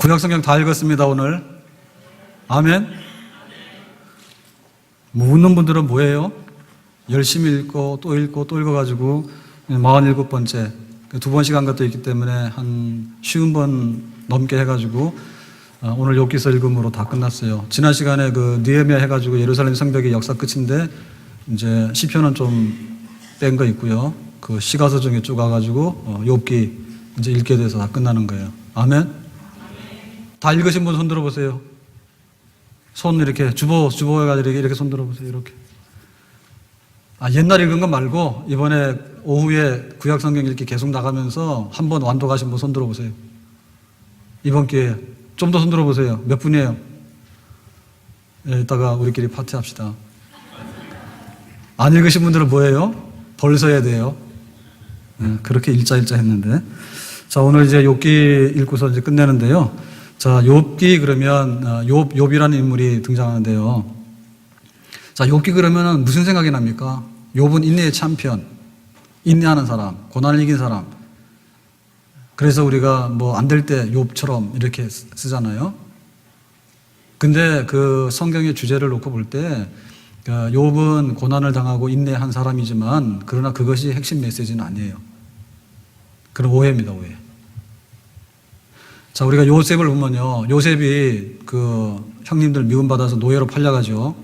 구약성경 다 읽었습니다, 오늘. 아멘. 뭐 웃는 분들은 뭐예요? 열심히 읽고 또 읽어가지고 47번째, 2번씩 한 것도 있기 때문에 한 50번 넘게 해가지고 오늘 욥기서 읽음으로 다 끝났어요. 지난 시간에 그 느헤미야 해가지고 예루살렘 성벽의 역사 끝인데 이제 시편은 좀 뺀 거 있고요. 그 시가서 중에 쭉 와가지고 욥기 이제 읽게 돼서 다 끝나는 거예요. 아멘. 다 읽으신 분 손 들어보세요. 손 이렇게 주보 해가지고 이렇게 손 들어보세요. 이렇게. 옛날 읽은 거 말고 이번에 오후에 구약 성경 읽기 계속 나가면서 한번 완도 가신 분 손 들어보세요. 이번 기회에 좀 더 손 들어보세요. 몇 분이에요? 예, 이따가 우리끼리 파티합시다. 안 읽으신 분들은 뭐예요? 벌써 해야 돼요. 예, 그렇게 일자 했는데. 자, 오늘 이제 욥기 읽고서 이제 끝내는데요. 자, 욥기 그러면 욥이라는 인물이 등장하는데요. 자, 욥기 그러면은 무슨 생각이 납니까? 욥은 인내의 챔피언, 인내하는 사람, 고난을 이긴 사람. 그래서 우리가 뭐 안 될 때 욥처럼 이렇게 쓰잖아요. 근데 그 성경의 주제를 놓고 볼 때 욥은 고난을 당하고 인내한 사람이지만 그러나 그것이 핵심 메시지는 아니에요. 그런 오해입니다, 오해. 자, 우리가 요셉을 보면요. 요셉이 그 형님들 미움받아서 노예로 팔려가죠.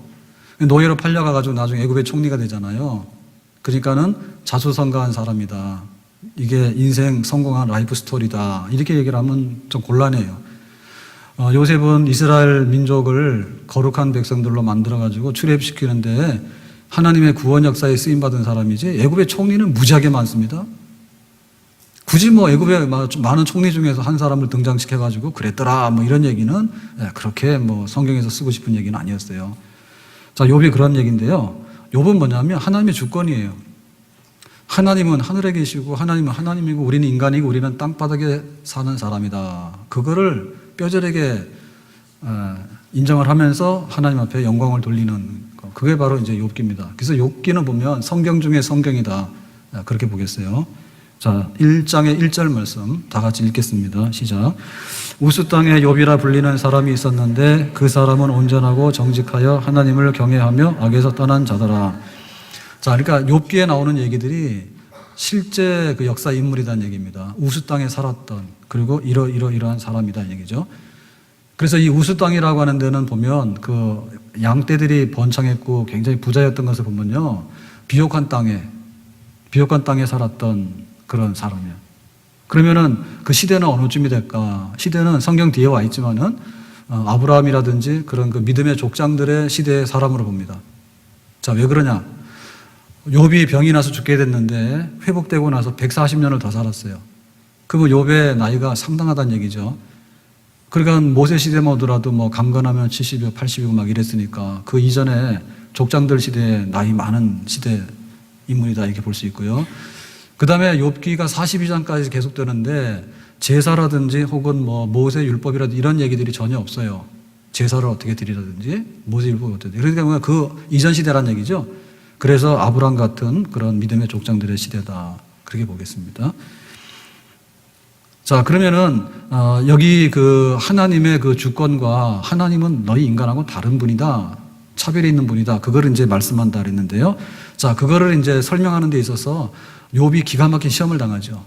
노예로 팔려가가지고 나중에 애굽의 총리가 되잖아요. 그러니까는 자수성가한 사람이다. 이게 인생 성공한 라이프 스토리다. 이렇게 얘기를 하면 좀 곤란해요. 요셉은 이스라엘 민족을 거룩한 백성들로 만들어가지고 출애굽시키는데 하나님의 구원 역사에 쓰임받은 사람이지 애굽의 총리는 무지하게 많습니다. 굳이 뭐 애굽에 많은 총리 중에서 한 사람을 등장시켜가지고 그랬더라 뭐 이런 얘기는 그렇게 뭐 성경에서 쓰고 싶은 얘기는 아니었어요. 자, 욥이 그런 얘기인데요. 욥은 뭐냐면 하나님의 주권이에요. 하나님은 하늘에 계시고 하나님은 하나님이고 우리는 인간이고 우리는 땅바닥에 사는 사람이다. 그거를 뼈저리게 인정을 하면서 하나님 앞에 영광을 돌리는 거. 그게 바로 이제 욥기입니다. 그래서 욥기는 보면 성경 중에 성경이다. 그렇게 보겠어요. 자, 1장의 1절 말씀 다 같이 읽겠습니다. 시작. 우스 땅에 욥이라 불리는 사람이 있었는데 그 사람은 온전하고 정직하여 하나님을 경외하며 악에서 떠난 자더라. 자, 그러니까 욥기에 나오는 얘기들이 실제 그 역사 인물이라는 얘기입니다. 우스 땅에 살았던 그리고 이러한 사람이라는 얘기죠. 그래서 이 우스 땅이라고 하는 데는 보면 그 양떼들이 번창했고 굉장히 부자였던 것을 보면요. 비옥한 땅에 살았던 그런 사람이에요. 그러면은 그 시대는 어느쯤이 될까? 시대는 성경 뒤에 와 있지만은 아브라함이라든지 그런 그 믿음의 족장들의 시대의 사람으로 봅니다. 자, 왜 그러냐? 욥이 병이 나서 죽게 됐는데 회복되고 나서 140년을 더 살았어요. 그러면 욥의 나이가 상당하다는 얘기죠. 그러니까 모세 시대만 오더라도 뭐 강건하면 70이고 80이고 막 이랬으니까 그 이전에 족장들 시대에 나이 많은 시대 인물이다 이렇게 볼 수 있고요. 그 다음에 욥기가 42장까지 계속되는데 제사라든지 혹은 뭐 모세 율법이라든지 이런 얘기들이 전혀 없어요. 제사를 어떻게 드리라든지 모세 율법이 어떻게 그러니까 그 이전 시대란 얘기죠. 그래서 아브람 같은 그런 믿음의 족장들의 시대다 그렇게 보겠습니다. 자, 그러면은 여기 그 하나님의 그 주권과 하나님은 너희 인간하고 다른 분이다. 차별이 있는 분이다. 그거를 이제 말씀한다 그랬는데요. 자, 그거를 이제 설명하는 데 있어서 욥이 기가 막힌 시험을 당하죠.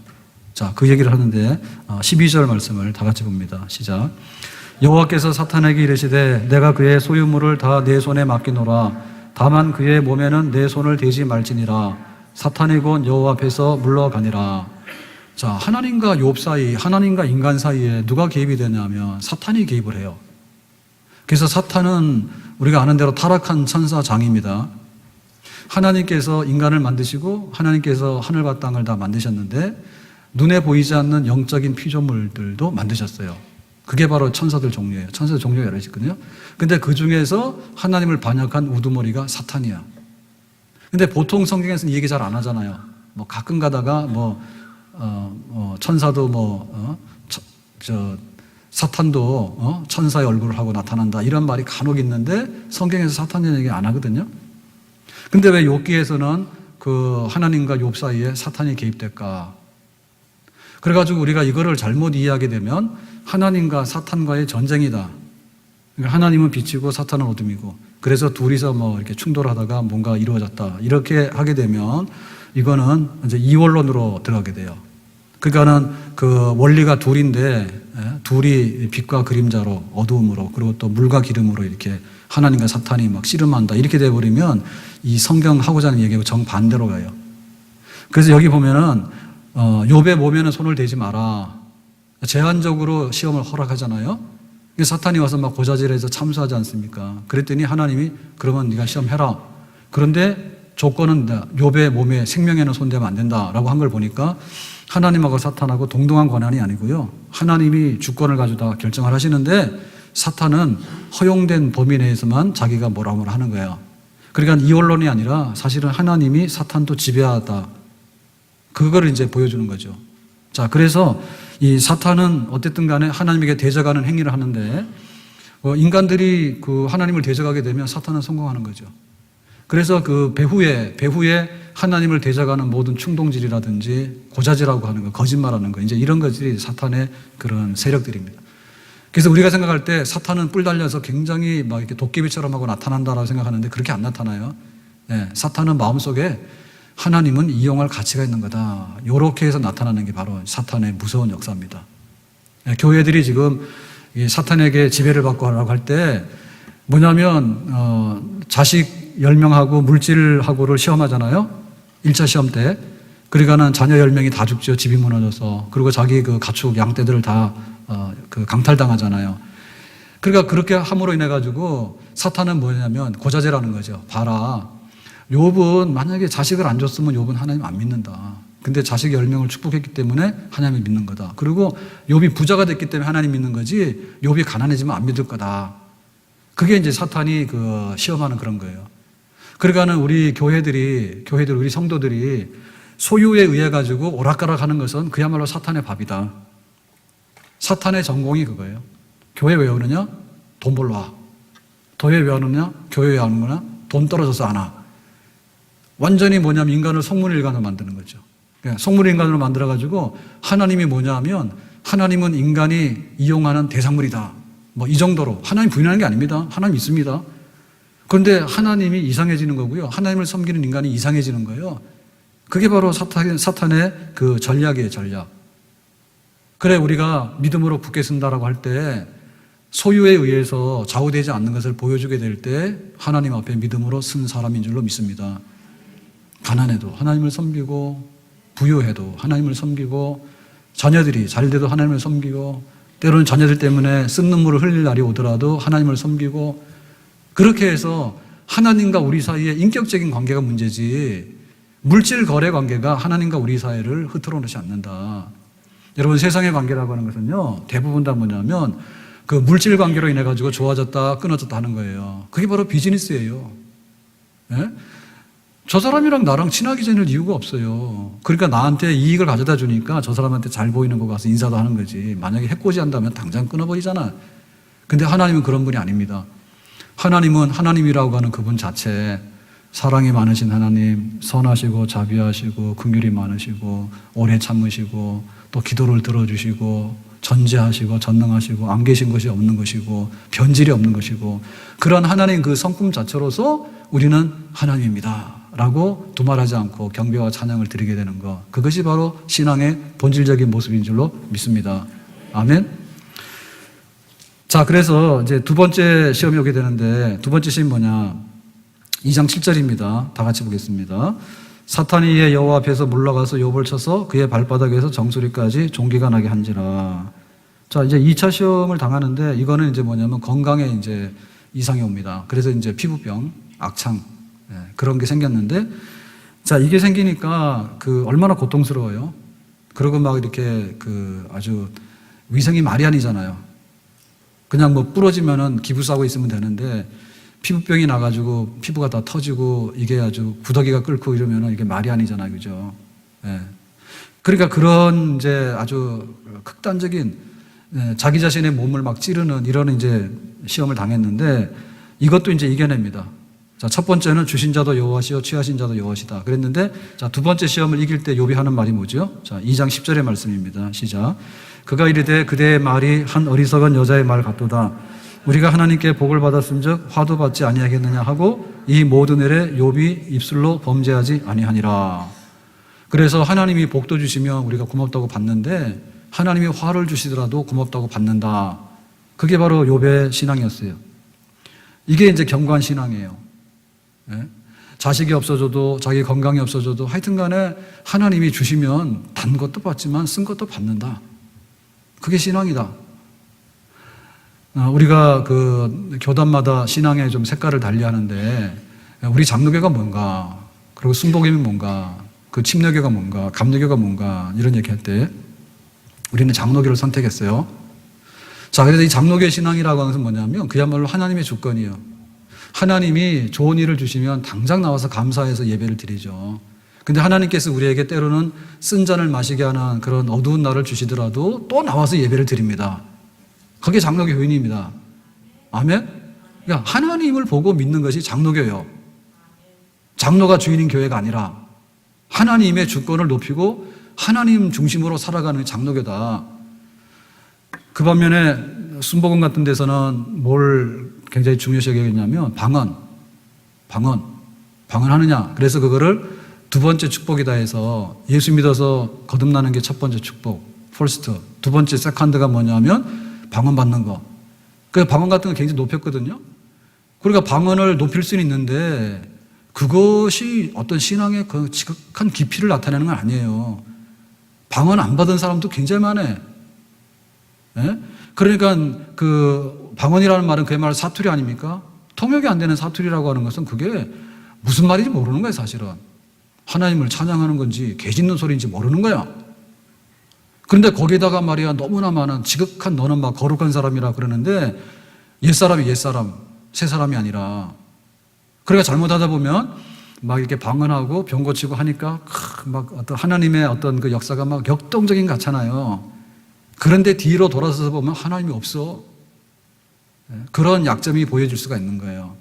자, 그 얘기를 하는데 12절 말씀을 다 같이 봅니다. 시작. 여호와께서 사탄에게 이르시되 내가 그의 소유물을 다 내 손에 맡기노라. 다만 그의 몸에는 내 손을 대지 말지니라. 사탄이 곧 여호와 앞에서 물러가니라. 자, 하나님과 욥 사이, 하나님과 인간 사이에 누가 개입이 되냐면 사탄이 개입을 해요. 그래서 사탄은 우리가 아는 대로 타락한 천사장입니다. 하나님께서 인간을 만드시고 하나님께서 하늘과 땅을 다 만드셨는데 눈에 보이지 않는 영적인 피조물들도 만드셨어요. 그게 바로 천사들 종류예요. 천사들 종류가 여러 있거든요. 근데 그 중에서 하나님을 반역한 우두머리가 사탄이야. 근데 보통 성경에서는 이 얘기 잘 안 하잖아요. 뭐 가끔 가다가 천사도 사탄도 천사의 얼굴을 하고 나타난다 이런 말이 간혹 있는데 성경에서 사탄이라는 얘기 안 하거든요. 근데 왜 욥기에서는 그 하나님과 욥 사이에 사탄이 개입될까? 그래가지고 우리가 이거를 잘못 이해하게 되면 하나님과 사탄과의 전쟁이다. 그러니까 하나님은 빛이고 사탄은 어둠이고, 그래서 둘이서 뭐 이렇게 충돌하다가 뭔가 이루어졌다. 이렇게 하게 되면 이거는 이제 이원론으로 들어가게 돼요. 그러니까는 그 원리가 둘인데, 둘이 빛과 그림자로, 어두움으로, 그리고 또 물과 기름으로 이렇게 하나님과 사탄이 막 씨름한다. 이렇게 돼버리면 이 성경 하고자 하는 얘기하고 정반대로 가요. 그래서 여기 보면은 욥의 몸에는 손을 대지 마라. 제한적으로 시험을 허락하잖아요. 사탄이 와서 막 고자질해서 참수하지 않습니까? 그랬더니 하나님이 그러면 네가 시험해라. 그런데 조건은 욥의 몸에 생명에는 손대면 안 된다라고 한 걸 보니까 하나님하고 사탄하고 동등한 권한이 아니고요. 하나님이 주권을 가지고 다 결정을 하시는데 사탄은 허용된 범위 내에서만 자기가 뭐라 하는 거예요. 그러니까 이원론이 아니라 사실은 하나님이 사탄도 지배하다. 그거를 이제 보여주는 거죠. 자, 그래서 이 사탄은 어쨌든 간에 하나님에게 대적하는 행위를 하는데 인간들이 그 하나님을 대적하게 되면 사탄은 성공하는 거죠. 그래서 그 배후에 하나님을 대적하는 모든 충동질이라든지 고자질하고 하는 거, 거짓말하는 거, 이제 이런 것들이 사탄의 그런 세력들입니다. 그래서 우리가 생각할 때 사탄은 뿔 달려서 굉장히 막 이렇게 도깨비처럼 하고 나타난다라고 생각하는데 그렇게 안 나타나요. 네, 사탄은 마음속에 하나님은 이용할 가치가 있는 거다. 이렇게 해서 나타나는 게 바로 사탄의 무서운 역사입니다. 네, 교회들이 지금 이 사탄에게 지배를 받고 하라고 할 때 뭐냐면 자식 10명하고 물질하고를 시험하잖아요. 1차 시험 때. 그러니까는 자녀 10명이 다 죽죠. 집이 무너져서. 그리고 자기 그 가축, 양떼들을 다 그 강탈당하잖아요. 그러니까 그렇게 함으로 인해 가지고 사탄은 뭐냐면 고자질하는 거죠. 봐라. 욥은 만약에 자식을 안 줬으면 욥은 하나님 안 믿는다. 근데 자식 10명을 축복했기 때문에 하나님을 믿는 거다. 그리고 욥이 부자가 됐기 때문에 하나님 믿는 거지 욥이 가난해지면 안 믿을 거다. 그게 이제 사탄이 그 시험하는 그런 거예요. 그러니까는 우리 교회들, 우리 성도들이 소유에 의해 가지고 오락가락 하는 것은 그야말로 사탄의 밥이다. 사탄의 전공이 그거예요. 교회 왜 오느냐? 돈 벌러 와. 교회 왜 오느냐? 교회 왜 오는 거냐? 돈 떨어져서 안 와. 완전히 뭐냐면 인간을 속물인간으로 만드는 거죠. 속물인간으로 만들어가지고 하나님이 뭐냐 하면 하나님은 인간이 이용하는 대상물이다. 뭐 이 정도로. 하나님 부인하는 게 아닙니다. 하나님 있습니다. 그런데 하나님이 이상해지는 거고요. 하나님을 섬기는 인간이 이상해지는 거예요. 그게 바로 사탄의 그 전략이에요, 전략. 그래, 우리가 믿음으로 굳게 쓴다라고 할 때 소유에 의해서 좌우되지 않는 것을 보여주게 될 때 하나님 앞에 믿음으로 쓴 사람인 줄로 믿습니다. 가난해도 하나님을 섬기고, 부유해도 하나님을 섬기고, 자녀들이 잘 돼도 하나님을 섬기고, 때로는 자녀들 때문에 쓴 눈물을 흘릴 날이 오더라도 하나님을 섬기고, 그렇게 해서 하나님과 우리 사이의 인격적인 관계가 문제지 물질 거래 관계가 하나님과 우리 사이를 흐트러 놓지 않는다. 여러분, 세상의 관계라고 하는 것은요, 대부분 다 뭐냐면 그 물질 관계로 인해 가지고 좋아졌다 끊어졌다 하는 거예요. 그게 바로 비즈니스예요. 예? 저 사람이랑 나랑 친하게 지낼 이유가 없어요. 그러니까 나한테 이익을 가져다 주니까 저 사람한테 잘 보이는 거 가서 인사도 하는 거지. 만약에 해코지 한다면 당장 끊어버리잖아. 근데 하나님은 그런 분이 아닙니다. 하나님은 하나님이라고 하는 그분 자체, 사랑이 많으신 하나님, 선하시고 자비하시고 긍휼이 많으시고 오래 참으시고 또 기도를 들어주시고 전지하시고 전능하시고 안 계신 것이 없는 것이고 변질이 없는 것이고 그런 하나님 그 성품 자체로서 우리는 하나님입니다 라고 두말하지 않고 경배와 찬양을 드리게 되는 것, 그것이 바로 신앙의 본질적인 모습인 줄로 믿습니다. 아멘. 자, 그래서 이제 두 번째 시험이 오게 되는데, 두 번째 시험이 뭐냐? 2장 7절입니다. 다 같이 보겠습니다. 사탄이 이에 여호와 앞에서 물러가서 욥을 쳐서 그의 발바닥에서 정수리까지 종기가 나게 한지라. 자, 이제 2차 시험을 당하는데, 이거는 이제 뭐냐면 건강에 이제 이상이 옵니다. 그래서 이제 피부병, 악창, 그런 게 생겼는데, 자, 이게 생기니까 얼마나 고통스러워요. 그리고 막 이렇게 아주 위생이 말이 아니잖아요. 그냥 뭐 부러지면은 기부 싸고 있으면 되는데, 피부병이 나가지고 피부가 다 터지고 이게 아주 구더기가 끓고 이러면은 이게 말이 아니잖아요. 그죠? 예. 그러니까 그런 이제 아주 극단적인 자기 자신의 몸을 막 찌르는 이런 이제 시험을 당했는데 이것도 이제 이겨냅니다. 자, 첫 번째는 주신 자도 여호와시요 취하신 자도 여호와시다 그랬는데, 자, 두 번째 시험을 이길 때 욥이 하는 말이 뭐죠? 자, 2장 10절의 말씀입니다. 시작. 그가 이르되 그대의 말이 한 어리석은 여자의 말 같도다. 우리가 하나님께 복을 받았은즉 화도 받지 아니하겠느냐 하고 이 모든 일에 욥이 입술로 범죄하지 아니하니라. 그래서 하나님이 복도 주시면 우리가 고맙다고 받는데, 하나님이 화를 주시더라도 고맙다고 받는다. 그게 바로 욥의 신앙이었어요. 이게 이제 견고한 신앙이에요. 예? 자식이 없어져도, 자기 건강이 없어져도 하여튼 간에 하나님이 주시면 단 것도 받지만 쓴 것도 받는다. 그게 신앙이다. 우리가 그 교단마다 신앙의 좀 색깔을 달리 하는데, 우리 장로교가 뭔가, 그리고 순복음이 뭔가, 그 침례교가 뭔가, 감리교가 뭔가, 이런 얘기 할 때 우리는 장로교를 선택했어요. 자, 그래서 이 장로교의 신앙이라고 하는 것은 뭐냐면 그야말로 하나님의 주권이에요. 하나님이 좋은 일을 주시면 당장 나와서 감사해서 예배를 드리죠. 근데 하나님께서 우리에게 때로는 쓴 잔을 마시게 하는 그런 어두운 날을 주시더라도 또 나와서 예배를 드립니다. 그게 장로교 교인입니다. 아멘? 그러니까 하나님을 보고 믿는 것이 장로교예요. 장로가 주인인 교회가 아니라 하나님의 주권을 높이고 하나님 중심으로 살아가는 장로교다. 그 반면에 순복음 같은 데서는 뭘 굉장히 중요시 여기냐면 방언하느냐. 그래서 그거를 두 번째 축복이다 해서 예수 믿어서 거듭나는 게 첫 번째 축복, 퍼스트. 두 번째 세컨드가 뭐냐면 방언 받는 거. 그 방언 같은 거 굉장히 높였거든요. 그러니까 방언을 높일 수는 있는데 그것이 어떤 신앙의 그 지극한 깊이를 나타내는 건 아니에요. 방언 안 받은 사람도 굉장히 많아요. 예? 그러니까 그 방언이라는 말은 그야말로 사투리 아닙니까? 통역이 안 되는 사투리라고 하는 것은 그게 무슨 말인지 모르는 거예요, 사실은. 하나님을 찬양하는 건지 개 짖는 소리인지 모르는 거야. 그런데 거기다가 말이야 너무나 많은 지극한, 너는 막 거룩한 사람이라 그러는데 옛사람이 옛사람, 새 사람이 아니라. 그러니까 잘못하다 보면 막 이렇게 방언하고 병 고치고 하니까 막 어떤 하나님의 어떤 그 역사가 막 역동적인 것 같잖아요. 그런데 뒤로 돌아서서 보면 하나님이 없어. 그런 약점이 보여질 수가 있는 거예요.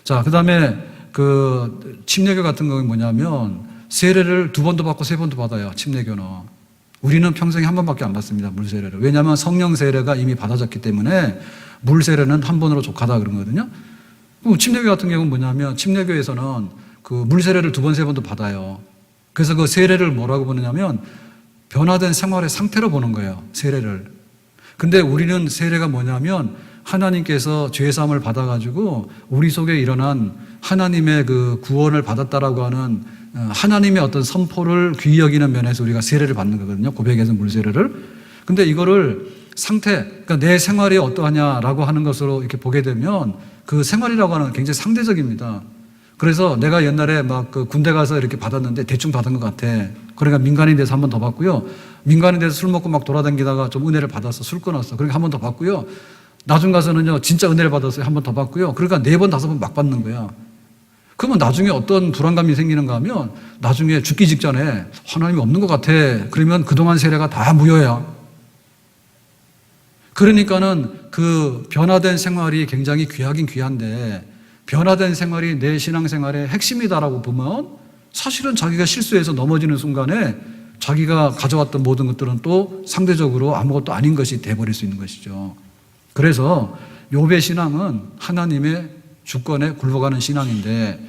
자, 그 다음에 그 침례교 같은 경우는 뭐냐면 세례를 2번도 받고 3번도 받아요. 침례교는. 우리는 평생에 1번밖에 안 받습니다. 물세례를. 왜냐하면 성령 세례가 이미 받아졌기 때문에 물세례는 1번으로 족하다 그런 거거든요. 침례교 같은 경우는 뭐냐면 침례교에서는 그 물세례를 2번, 3번도 받아요. 그래서 그 세례를 뭐라고 보느냐면 변화된 생활의 상태로 보는 거예요. 세례를. 근데 우리는 세례가 뭐냐면 하나님께서 죄사함을 받아가지고 우리 속에 일어난 하나님의 그 구원을 받았다라고 하는 하나님의 어떤 선포를 귀히 여기는 면에서 우리가 세례를 받는 거거든요. 고백에서 물세례를. 근데 이거를 상태, 그러니까 내 생활이 어떠하냐라고 하는 것으로 이렇게 보게 되면 그 생활이라고 하는 건 굉장히 상대적입니다. 그래서 내가 옛날에 막 그 군대 가서 이렇게 받았는데 대충 받은 것 같아. 그러니까 민간인 돼서 1번 더 받고요. 민간인 돼서 술 먹고 막 돌아다니다가 좀 은혜를 받았어. 술 끊었어. 그러니까 1번 더 받고요. 나중 가서는요, 진짜 은혜를 받았어요. 1번 더 받고요. 그러니까 4번, 5번 막 받는 거야. 그러면 나중에 어떤 불안감이 생기는가 하면 나중에 죽기 직전에 하나님이 없는 것 같아. 그러면 그동안 세례가 다 무효야. 그러니까는 그 변화된 생활이 굉장히 귀하긴 귀한데 변화된 생활이 내 신앙생활의 핵심이다라고 보면 사실은 자기가 실수해서 넘어지는 순간에 자기가 가져왔던 모든 것들은 또 상대적으로 아무것도 아닌 것이 돼버릴 수 있는 것이죠. 그래서 욥의 신앙은 하나님의 주권에 굴러가는 신앙인데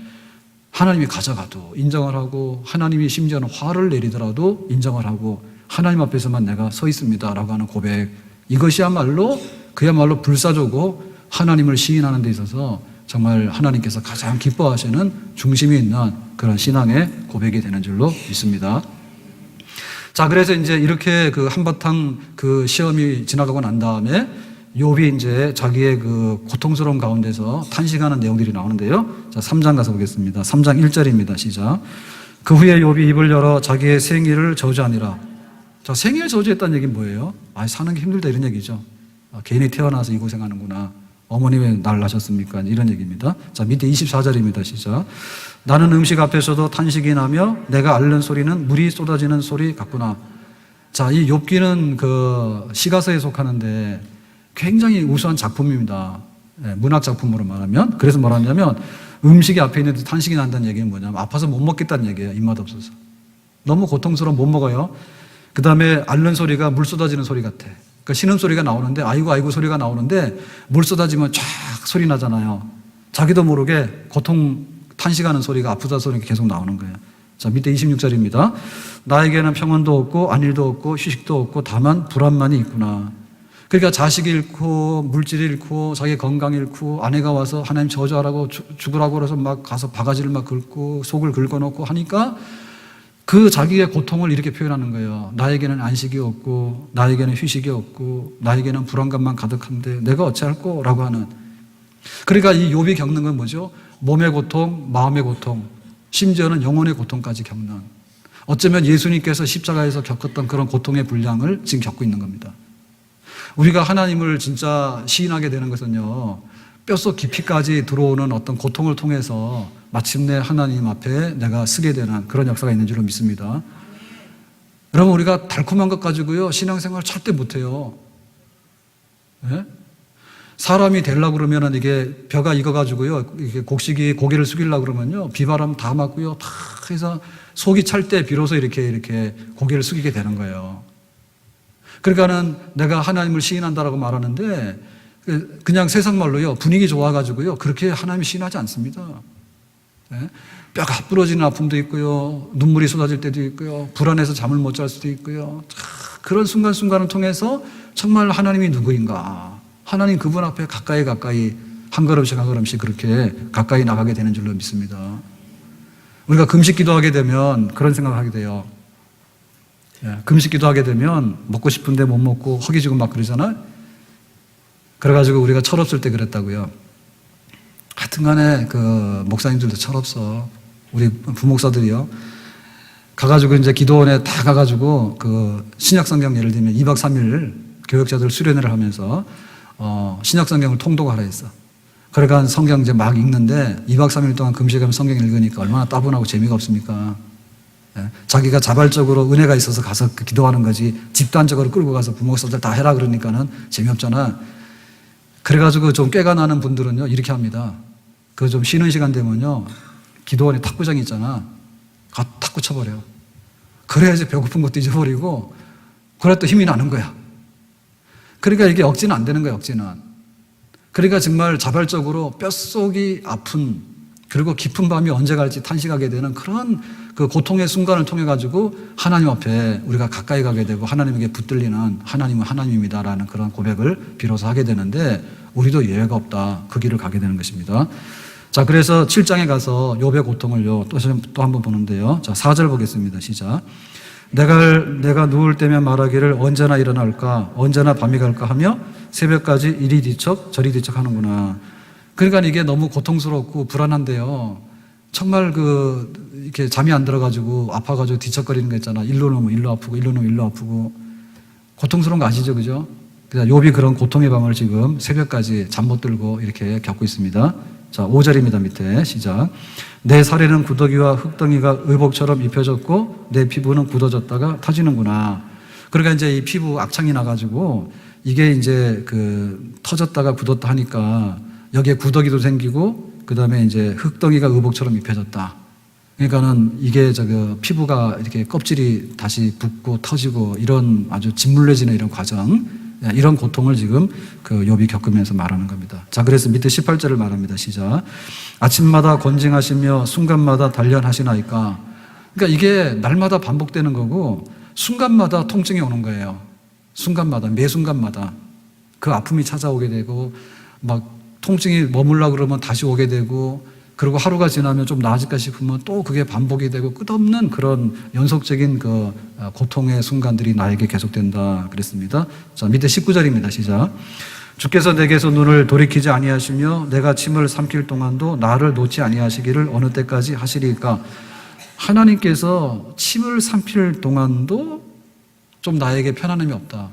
하나님이 가져가도 인정을 하고 하나님이 심지어는 화를 내리더라도 인정을 하고 하나님 앞에서만 내가 서 있습니다라고 하는 고백, 이것이야말로 그야말로 불사조고 하나님을 시인하는 데 있어서 정말 하나님께서 가장 기뻐하시는 중심이 있는 그런 신앙의 고백이 되는 줄로 믿습니다. 자, 그래서 이제 이렇게 그 한바탕 그 시험이 지나가고 난 다음에 욥이 이제 자기의 그 고통스러운 가운데서 탄식하는 내용들이 나오는데요. 자, 3장 가서 보겠습니다. 3장 1절입니다. 시작. 그 후에 욥이 입을 열어 자기의 생일을 저주하니라. 자, 생일 저주했다는 얘기는 뭐예요? 사는 게 힘들다 이런 얘기죠. 개인이 태어나서 이 고생하는구나. 어머니 왜 날 낳으셨습니까? 이런 얘기입니다. 자, 밑에 24절입니다. 시작. 나는 음식 앞에서도 탄식이 나며 내가 앓는 소리는 물이 쏟아지는 소리 같구나. 자, 이 욥기는 그 시가서에 속하는데 굉장히 우수한 작품입니다. 문학 작품으로 말하면. 그래서 뭐라냐면 음식이 앞에 있는데 탄식이 난다는 얘기는 뭐냐면 아파서 못 먹겠다는 얘기예요. 입맛 없어서. 너무 고통스러워 못 먹어요. 그 다음에 앓는 소리가 물 쏟아지는 소리 같아. 그러니까 신음소리가 나오는데 아이고 아이고 소리가 나오는데 물 쏟아지면 쫙 소리 나잖아요. 자기도 모르게 고통 탄식하는 소리가 아프다 소리가 계속 나오는 거예요. 자, 밑에 26절입니다. 나에게는 평안도 없고 안일도 없고 휴식도 없고 다만 불안만이 있구나. 그러니까 자식 잃고 물질 잃고 자기 건강 잃고 아내가 와서 하나님 저주하라고 죽으라고 그래서 막 가서 바가지를 막 긁고 속을 긁어놓고 하니까 그 자기의 고통을 이렇게 표현하는 거예요. 나에게는 안식이 없고 나에게는 휴식이 없고 나에게는 불안감만 가득한데 내가 어찌할꼬? 라고 하는. 그러니까 이 욥이 겪는 건 뭐죠? 몸의 고통, 마음의 고통, 심지어는 영혼의 고통까지 겪는, 어쩌면 예수님께서 십자가에서 겪었던 그런 고통의 분량을 지금 겪고 있는 겁니다. 우리가 하나님을 진짜 시인하게 되는 것은요, 뼛속 깊이까지 들어오는 어떤 고통을 통해서 마침내 하나님 앞에 내가 서게 되는 그런 역사가 있는 줄로 믿습니다. 여러분, 우리가 달콤한 것 가지고요 신앙생활 절대 못해요. 네? 사람이 되려고 그러면은 이게 벼가 익어가지고요 이게 곡식이 고개를 숙이려고 그러면요 비바람 다 맞고요 다 해서 속이 찰 때 비로소 이렇게 고개를 숙이게 되는 거예요. 그러니까는 내가 하나님을 시인한다라고 말하는데 그냥 세상 말로요 분위기 좋아가지고요 그렇게 하나님을 시인하지 않습니다. 네? 뼈가 부러지는 아픔도 있고요 눈물이 쏟아질 때도 있고요 불안해서 잠을 못 잘 수도 있고요 그런 순간순간을 통해서 정말 하나님이 누구인가, 하나님 그분 앞에 가까이 한 걸음씩 그렇게 가까이 나가게 되는 줄로 믿습니다. 우리가 금식 기도하게 되면 그런 생각을 하게 돼요. 금식 기도하게 되면 먹고 싶은데 못 먹고 허기지고 막 그러잖아요. 그래가지고 우리가 철없을 때 그랬다고요. 하여튼 간에 그 목사님들도 철없어. 우리 부목사들이요. 가가지고 이제 기도원에 다 가가지고 그 신약성경 예를 들면 2박 3일 교역자들 수련회를 하면서 신약 성경을 통독하라 했어. 그러니까 성경 이제 막 읽는데 2박 3일 동안 금식하면 성경 읽으니까 얼마나 따분하고 재미가 없습니까? 자기가 자발적으로 은혜가 있어서 가서 기도하는 거지 집단적으로 끌고 가서 부목사들 다 해라 그러니까는 재미없잖아. 그래가지고 좀 꾀가 나는 분들은요 이렇게 합니다. 그 좀 쉬는 시간 되면요 기도원에 탁구장이 있잖아. 가 탁구 쳐버려. 그래야지 배고픈 것도 잊어버리고 그래 또 힘이 나는 거야. 그러니까 이게 억지는 안 되는 거예요, 억지는. 그러니까 정말 자발적으로 뼛속이 아픈, 그리고 깊은 밤이 언제 갈지 탄식하게 되는 그런 그 고통의 순간을 통해 가지고 하나님 앞에 우리가 가까이 가게 되고 하나님에게 붙들리는 하나님은 하나님입니다라는 그런 고백을 비로소 하게 되는데 우리도 예외가 없다. 그 길을 가게 되는 것입니다. 자, 그래서 7장에 가서 욥의 고통을요, 또 한 번 보는데요. 자, 4절 보겠습니다. 시작. 내가 누울 때면 말하기를 언제나 일어날까 언제나 밤이 갈까 하며 새벽까지 이리 뒤척 저리 뒤척 하는구나. 그러니까 이게 너무 고통스럽고 불안한데요 정말 이렇게 잠이 안 들어가지고 아파가지고 뒤척거리는 거 있잖아. 일로 놓으면 일로 아프고 일로 놓으면 일로 아프고 고통스러운 거 아시죠? 그죠? 그래서 욥이 그런 고통의 밤을 지금 새벽까지 잠 못 들고 이렇게 겪고 있습니다. 자, 5절입니다. 밑에 시작. 내 살에는 구더기와 흙덩이가 의복처럼 입혀졌고 내 피부는 굳어졌다가 터지는구나. 그러니까 이제 이 피부 악창이 나가지고 이게 이제 터졌다가 굳었다 하니까 여기에 구더기도 생기고 그 다음에 이제 흙덩이가 의복처럼 입혀졌다. 그러니까는 이게 피부가 이렇게 껍질이 다시 붓고 터지고 이런 아주 짓물려지는 이런 과정, 이런 고통을 지금 욥이 겪으면서 말하는 겁니다. 자, 그래서 밑에 18절을 말합니다. 시작. 아침마다 권징하시며 순간마다 단련하시나이까. 그러니까 이게 날마다 반복되는 거고 순간마다 통증이 오는 거예요. 순간마다, 매 순간마다 그 아픔이 찾아오게 되고 막 통증이 머물라 그러면 다시 오게 되고 그리고 하루가 지나면 좀 나아질까 싶으면 또 그게 반복이 되고 끝없는 그런 연속적인 그 고통의 순간들이 나에게 계속된다 그랬습니다. 자, 밑에 19절입니다. 시작. 주께서 내게서 눈을 돌이키지 아니하시며 내가 침을 삼킬 동안도 나를 놓지 아니하시기를 어느 때까지 하시리까. 하나님께서 침을 삼킬 동안도 좀 나에게 편안함이 없다.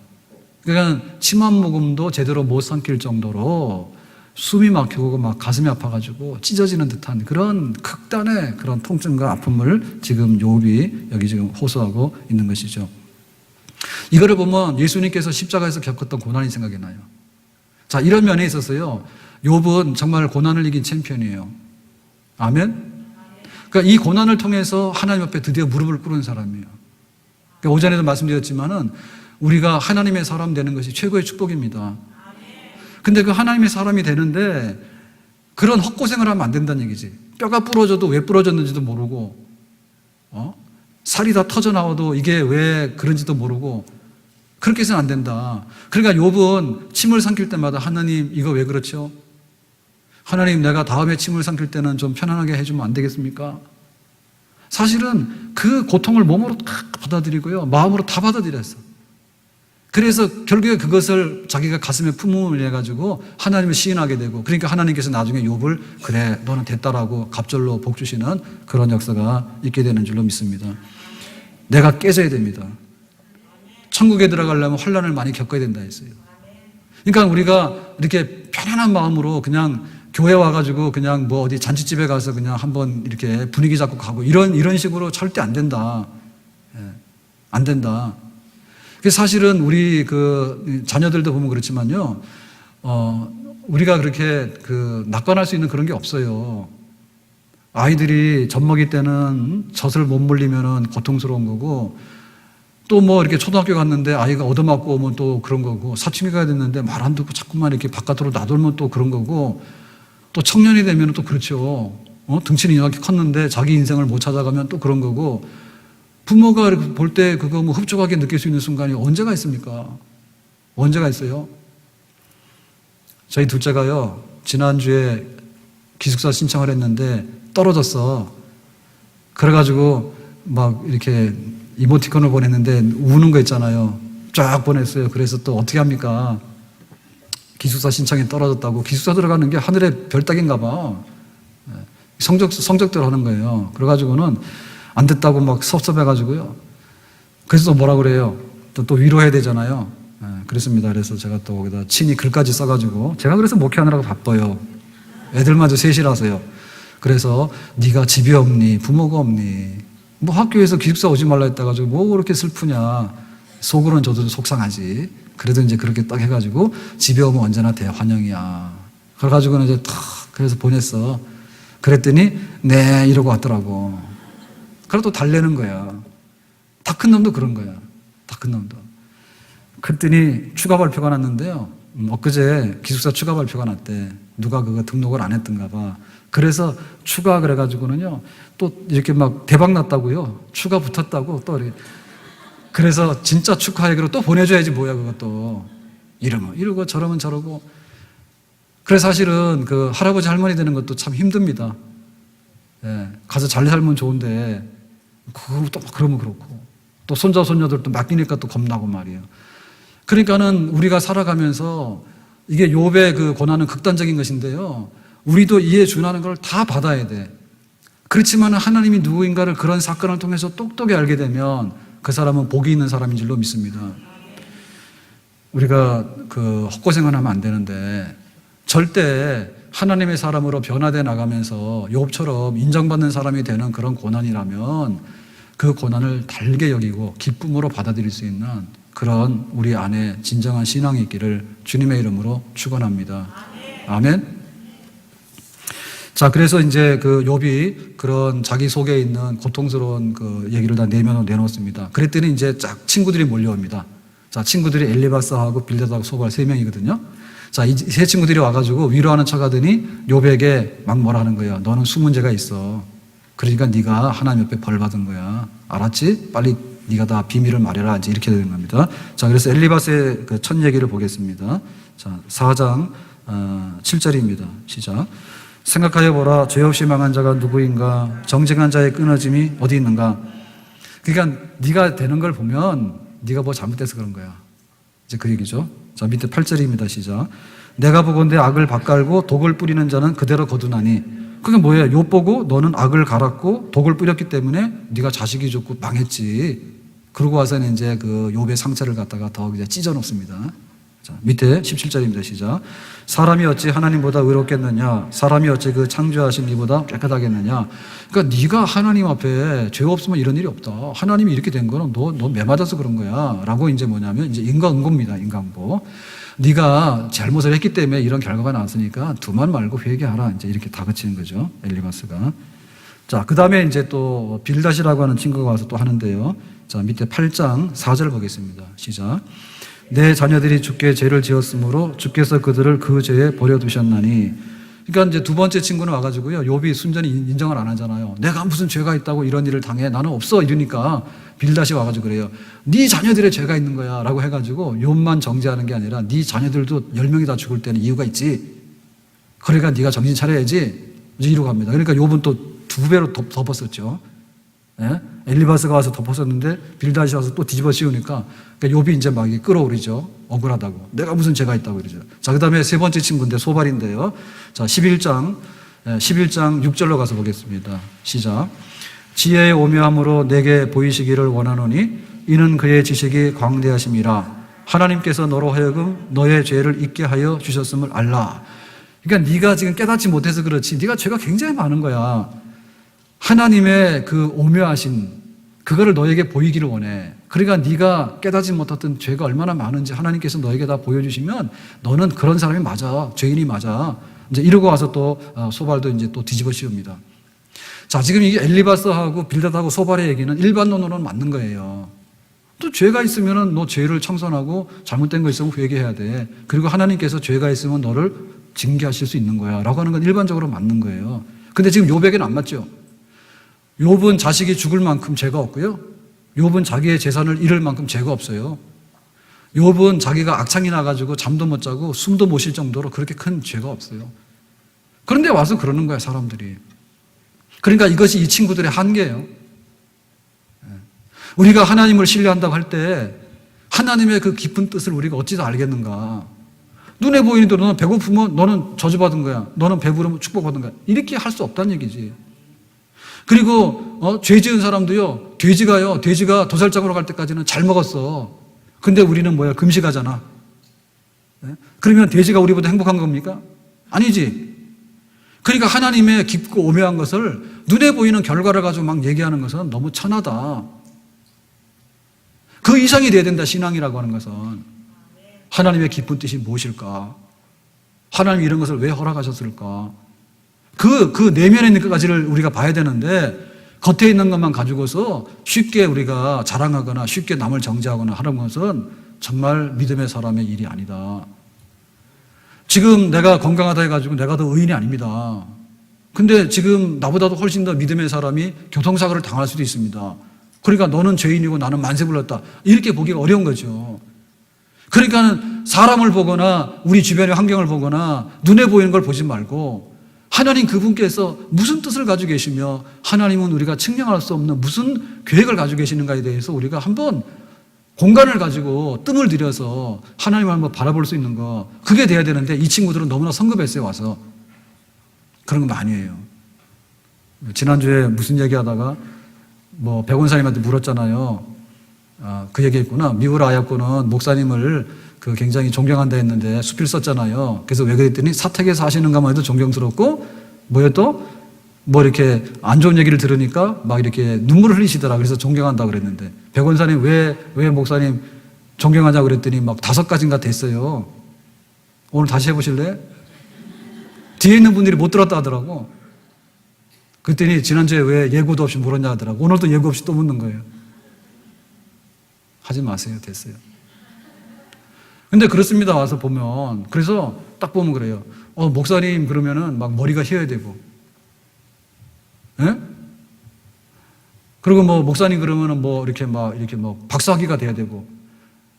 그러니까 침 한 모금도 제대로 못 삼킬 정도로 숨이 막히고 막 가슴이 아파가지고 찢어지는 듯한 그런 극단의 그런 통증과 아픔을 지금 욥이 여기 지금 호소하고 있는 것이죠. 이거를 보면 예수님께서 십자가에서 겪었던 고난이 생각이 나요. 자, 이런 면에 있어서요, 욥은 정말 고난을 이긴 챔피언이에요. 아멘? 그러니까 이 고난을 통해서 하나님 앞에 드디어 무릎을 꿇은 사람이에요. 그러니까 오전에도 말씀드렸지만은 우리가 하나님의 사람 되는 것이 최고의 축복입니다. 근데 그 하나님의 사람이 되는데 그런 헛고생을 하면 안 된다는 얘기지. 뼈가 부러져도 왜 부러졌는지도 모르고, 살이 다 터져 나와도 이게 왜 그런지도 모르고, 그렇게 해서는 안 된다. 그러니까 욥은 침을 삼킬 때마다 하나님 이거 왜 그렇죠? 하나님 내가 다음에 침을 삼킬 때는 좀 편안하게 해주면 안 되겠습니까? 사실은 그 고통을 몸으로 다 받아들이고요. 마음으로 다 받아들였어. 그래서 결국에 그것을 자기가 가슴에 품음을 해가지고 하나님을 시인하게 되고, 그러니까 하나님께서 나중에 욥을 그래 너는 됐다라고 갑절로 복 주시는 그런 역사가 있게 되는 줄로 믿습니다. 내가 깨져야 됩니다. 천국에 들어가려면 환난을 많이 겪어야 된다 했어요. 그러니까 우리가 이렇게 편안한 마음으로 그냥 교회 와가지고 그냥 뭐 어디 잔치집에 가서 그냥 한번 이렇게 분위기 잡고 가고 이런 식으로 절대 안 된다. 안 된다. 사실은 우리 그 자녀들도 보면 그렇지만요, 우리가 그렇게 낙관할 수 있는 그런 게 없어요. 아이들이 젖먹이 때는 젖을 못 물리면은 고통스러운 거고, 또 뭐 이렇게 초등학교 갔는데 아이가 얻어맞고 오면 또 그런 거고, 사춘기 가야 됐는데 말 안 듣고 자꾸만 이렇게 바깥으로 나돌면 또 그런 거고, 또 청년이 되면 또 그렇죠. 등치는 이렇게 컸는데 자기 인생을 못 찾아가면 또 그런 거고, 부모가 볼 때 그거 뭐 흡족하게 느낄 수 있는 순간이 언제가 있습니까? 언제가 있어요? 저희 둘째가요, 지난주에 기숙사 신청을 했는데 떨어졌어. 그래가지고 막 이렇게 이모티콘을 보냈는데 우는 거 있잖아요. 쫙 보냈어요. 그래서 또 어떻게 합니까? 기숙사 신청이 떨어졌다고. 기숙사 들어가는 게 하늘의 별 따기인가 봐. 성적대로 하는 거예요. 그래가지고는 안 됐다고 막 섭섭해가지고요. 그래서 또 뭐라 그래요? 또 위로해야 되잖아요. 그랬습니다. 그래서 제가 또 거기다 친히 글까지 써가지고, 제가 그래서 목회하느라고 바빠요. 애들마저 셋이라서요. 그래서 네가 집이 없니? 부모가 없니? 뭐 학교에서 기숙사 오지 말라 했다가지고 뭐 그렇게 슬프냐? 속으로는 저도 속상하지. 그래도 이제 그렇게 딱 해가지고 집에 오면 언제나 대환영이야. 그래가지고는 이제 탁 그래서 보냈어. 그랬더니 네 이러고 왔더라고. 그래도 달래는 거야. 다 큰 놈도 그런 거야. 다 큰 놈도. 그랬더니 추가 발표가 났는데요. 엊그제 기숙사 추가 발표가 났대. 누가 그거 등록을 안 했던가 봐. 그래서 추가 그래가지고는요, 또 이렇게 막 대박 났다고요. 추가 붙었다고 또 이렇게. 그래서 진짜 축하하기로 또 보내줘야지 뭐야 그것도. 이러면 이러고 저러면 저러고. 그래서 사실은 그 할아버지 할머니 되는 것도 참 힘듭니다. 예, 가서 잘 살면 좋은데 그거 또 그러면 그렇고, 또 손자 손녀들 또 맡기니까 또 겁나고 말이에요. 그러니까는 우리가 살아가면서 이게 욥의 그 고난은 극단적인 것인데요, 우리도 이에 준하는 걸 다 받아야 돼. 그렇지만 하나님이 누구인가를 그런 사건을 통해서 똑똑히 알게 되면 그 사람은 복이 있는 사람인 줄로 믿습니다. 우리가 그 헛고생을 하면 안 되는데, 절대 하나님의 사람으로 변화돼 나가면서 욥처럼 인정받는 사람이 되는 그런 고난이라면 그 고난을 달게 여기고 기쁨으로 받아들일 수 있는 그런 우리 안에 진정한 신앙이 있기를 주님의 이름으로 축원합니다. 아멘. 자, 그래서 이제 그 욥이 그런 자기 속에 있는 고통스러운 그 얘기를 다 내놓습니다. 그랬더니 이제 쫙 친구들이 몰려옵니다. 자, 친구들이 엘리바스하고 빌닷하고 소발 3명이거든요. 자, 이 세 친구들이 와가지고 위로하는 척 하더니 욥에게 막 뭐라 하는 거예요. 너는 숨은 죄가 있어. 그러니까 네가 하나님 옆에 벌 받은 거야. 알았지? 빨리 네가 다 비밀을 말해라. 이제 이렇게 되는 겁니다. 자, 그래서 엘리바스의 그 첫 얘기를 보겠습니다. 자, 4장 7절입니다. 시작. 생각하여 보라. 죄 없이 망한 자가 누구인가? 정직한 자의 끊어짐이 어디 있는가? 그러니까 네가 되는 걸 보면 네가 뭐 잘못돼서 그런 거야. 이제 그 얘기죠. 자, 밑에 8절입니다. 시작. 내가 보건대 악을 밭갈고 독을 뿌리는 자는 그대로 거두나니. 그게 뭐예요? 욥 보고 너는 악을 갈았고 독을 뿌렸기 때문에 네가 자식이 좋고 망했지. 그러고 와서는 이제 그 욥의 상처를 갖다가 더 이제 찢어 놓습니다. 자, 밑에 17절입니다. 시작. 사람이 어찌 하나님보다 의롭겠느냐? 사람이 어찌 그 창조하신 이보다 깨끗하겠느냐? 그러니까 네가 하나님 앞에 죄 없으면 이런 일이 없다. 하나님이 이렇게 된 거는 너 매맞아서 그런 거야. 라고 이제 뭐냐면 이제 인과응보입니다. 인과응보. 네가 잘못을 했기 때문에 이런 결과가 나왔으니까 두만 말고 회개하라. 이제 이렇게 다그치는 거죠. 엘리바스가. 자, 그 다음에 이제 또 빌닷이라고 하는 친구가 와서 또 하는데요. 자, 밑에 8장 4절 보겠습니다. 시작. 내 자녀들이 주께 죄를 지었으므로 주께서 그들을 그 죄에 버려두셨나니. 그러니까 이제 두 번째 친구는 와가지고요. 욥이 순전히 인정을 안 하잖아요. 내가 무슨 죄가 있다고 이런 일을 당해. 나는 없어. 이러니까 빌닷이 와가지고 그래요. 네 자녀들의 죄가 있는 거야. 라고 해가지고 욥만 정죄하는 게 아니라 네 자녀들도 10명이 다 죽을 때는 이유가 있지. 그러니까 네가 정신 차려야지. 이제 이러고 갑니다. 그러니까 욥은 또 두 배로 덮었었죠. 예? 엘리바스가 와서 덮었었는데 빌닷이 와서 또 뒤집어 씌우니까 그러니까 욥이 이제 막 끌어오르죠. 억울하다고. 내가 무슨 죄가 있다고 그러죠. 자, 그 다음에 세 번째 친구인데 소발인데요. 자, 11장 6절로 가서 보겠습니다. 시작. 지혜의 오묘함으로 내게 보이시기를 원하노니 이는 그의 지식이 광대하심이라. 하나님께서 너로 하여금 너의 죄를 잊게 하여 주셨음을 알라. 그러니까 네가 지금 깨닫지 못해서 그렇지 네가 죄가 굉장히 많은 거야. 하나님의 그 오묘하신 그거를 너에게 보이기를 원해. 그러니까 네가 깨닫지 못했던 죄가 얼마나 많은지 하나님께서 너에게 다 보여주시면 너는 그런 사람이 맞아. 죄인이 맞아. 이제 이러고 와서 또 소발도 이제 또 뒤집어 씌웁니다. 자, 지금 이게 엘리바스하고 빌닷하고 소발의 얘기는 일반론으로는 맞는 거예요. 또 죄가 있으면은 너 죄를 청산하고 잘못된 거 있으면 회개해야 돼. 그리고 하나님께서 죄가 있으면 너를 징계하실 수 있는 거야. 라고 하는 건 일반적으로 맞는 거예요. 근데 지금 욥에게는 안 맞죠. 욥은 자식이 죽을 만큼 죄가 없고요. 욥은 자기의 재산을 잃을 만큼 죄가 없어요. 욥은 자기가 악창이 나가지고 잠도 못 자고 숨도 못 쉴 정도로 그렇게 큰 죄가 없어요. 그런데 와서 그러는 거야, 사람들이. 그러니까 이것이 이 친구들의 한계예요. 우리가 하나님을 신뢰한다고 할 때 하나님의 그 깊은 뜻을 우리가 어찌 다 알겠는가. 눈에 보이는 대로 너는 배고프면 너는 저주받은 거야. 너는 배부르면 축복받은 거야. 이렇게 할 수 없다는 얘기지. 그리고 죄 지은 사람도요. 돼지가 도살장으로 갈 때까지는 잘 먹었어. 근데 우리는 뭐야? 금식하잖아. 그러면 돼지가 우리보다 행복한 겁니까? 아니지. 그러니까 하나님의 깊고 오묘한 것을 눈에 보이는 결과를 가지고 막 얘기하는 것은 너무 천하다. 그 이상이 돼야 된다, 신앙이라고 하는 것은. 하나님의 깊은 뜻이 무엇일까? 하나님이 이런 것을 왜 허락하셨을까? 그 내면에 있는 것까지를 우리가 봐야 되는데 겉에 있는 것만 가지고서 쉽게 우리가 자랑하거나 쉽게 남을 정죄하거나 하는 것은 정말 믿음의 사람의 일이 아니다. 지금 내가 건강하다 해가지고 내가 더 의인이 아닙니다. 근데 지금 나보다도 훨씬 더 믿음의 사람이 교통사고를 당할 수도 있습니다. 그러니까 너는 죄인이고 나는 만세불렀다. 이렇게 보기가 어려운 거죠. 그러니까 사람을 보거나 우리 주변의 환경을 보거나 눈에 보이는 걸 보지 말고 하나님 그분께서 무슨 뜻을 가지고 계시며 하나님은 우리가 측량할 수 없는 무슨 계획을 가지고 계시는가에 대해서 우리가 한번 공간을 가지고 뜸을 들여서 하나님을 한번 바라볼 수 있는 거, 그게 돼야 되는데 이 친구들은 너무나 성급했어요. 와서 그런 거 많이 해요. 지난주에 무슨 얘기하다가 백원사님한테 물었잖아요. 그 얘기했구나. 미우라 아야코는 목사님을 굉장히 존경한다 했는데 수필 썼잖아요. 그래서 왜 그랬더니 사택에서 하시는가만 해도 존경스럽고 이렇게 안 좋은 얘기를 들으니까 막 이렇게 눈물을 흘리시더라. 그래서 존경한다 그랬는데 백원사님 왜 목사님 존경하자 그랬더니 막 5가지인가 됐어요. 오늘 다시 해보실래? 뒤에 있는 분들이 못 들었다 하더라고. 그랬더니 지난주에 왜 예고도 없이 물었냐 하더라고. 오늘도 예고 없이 또 묻는 거예요. 하지 마세요. 됐어요. 근데 그렇습니다. 와서 보면. 그래서 딱 보면 그래요. 목사님 그러면은 막 머리가 휘어야 되고. 예? 그리고 목사님 그러면은 이렇게 박사학위가 돼야 되고.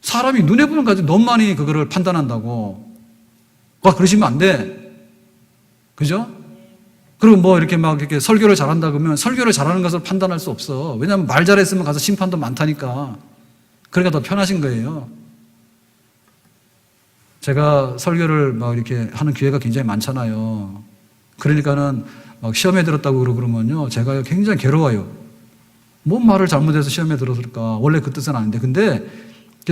사람이 눈에 보는 가지고 너무 많이 그거를 판단한다고. 그러시면 안 돼. 그죠? 그리고 이렇게 설교를 잘한다 그러면 설교를 잘하는 것을 판단할 수 없어. 왜냐하면 말 잘했으면 가서 심판도 많다니까. 그러니까 더 편하신 거예요. 제가 설교를 이렇게 하는 기회가 굉장히 많잖아요. 그러니까는 시험에 들었다고 그러면요. 제가 굉장히 괴로워요. 뭔 말을 잘못해서 시험에 들었을까. 원래 그 뜻은 아닌데. 근데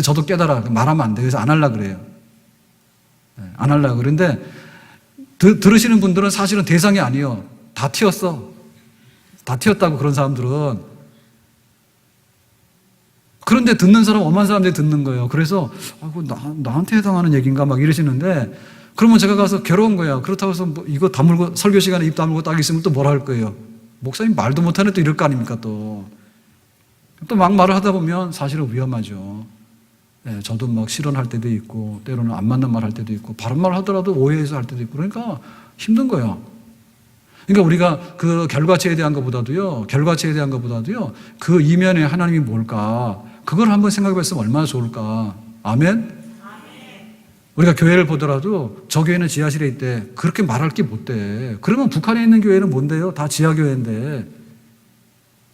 저도 깨달아. 말하면 안 돼. 그래서 안 하려고 그래요. 안 하려고. 그런데 들으시는 분들은 사실은 대상이 아니에요. 다 튀었어. 다 튀었다고 그런 사람들은. 그런데 듣는 사람, 엄한 사람들이 듣는 거예요. 그래서, 나한테 해당하는 얘기인가 막 이러시는데, 그러면 제가 가서 괴로운 거야. 그렇다고 해서 뭐 이거 다물고, 설교 시간에 입 다물고 딱 있으면 또 뭐라 할 거예요. 목사님 말도 못하네 또 이럴 거 아닙니까 또. 또 막 말을 하다 보면 사실은 위험하죠. 네, 저도 막 실언할 때도 있고, 때로는 안 맞는 말 할 때도 있고, 바른 말 하더라도 오해해서 할 때도 있고, 그러니까 힘든 거예요. 그러니까 우리가 그 결과체에 대한 것보다도요, 그 이면에 하나님이 뭘까, 그걸 한번 생각해 봤으면 얼마나 좋을까. 아멘? 우리가 교회를 보더라도 저 교회는 지하실에 있대. 그렇게 말할 게 못 돼. 그러면 북한에 있는 교회는 뭔데요? 다 지하교회인데.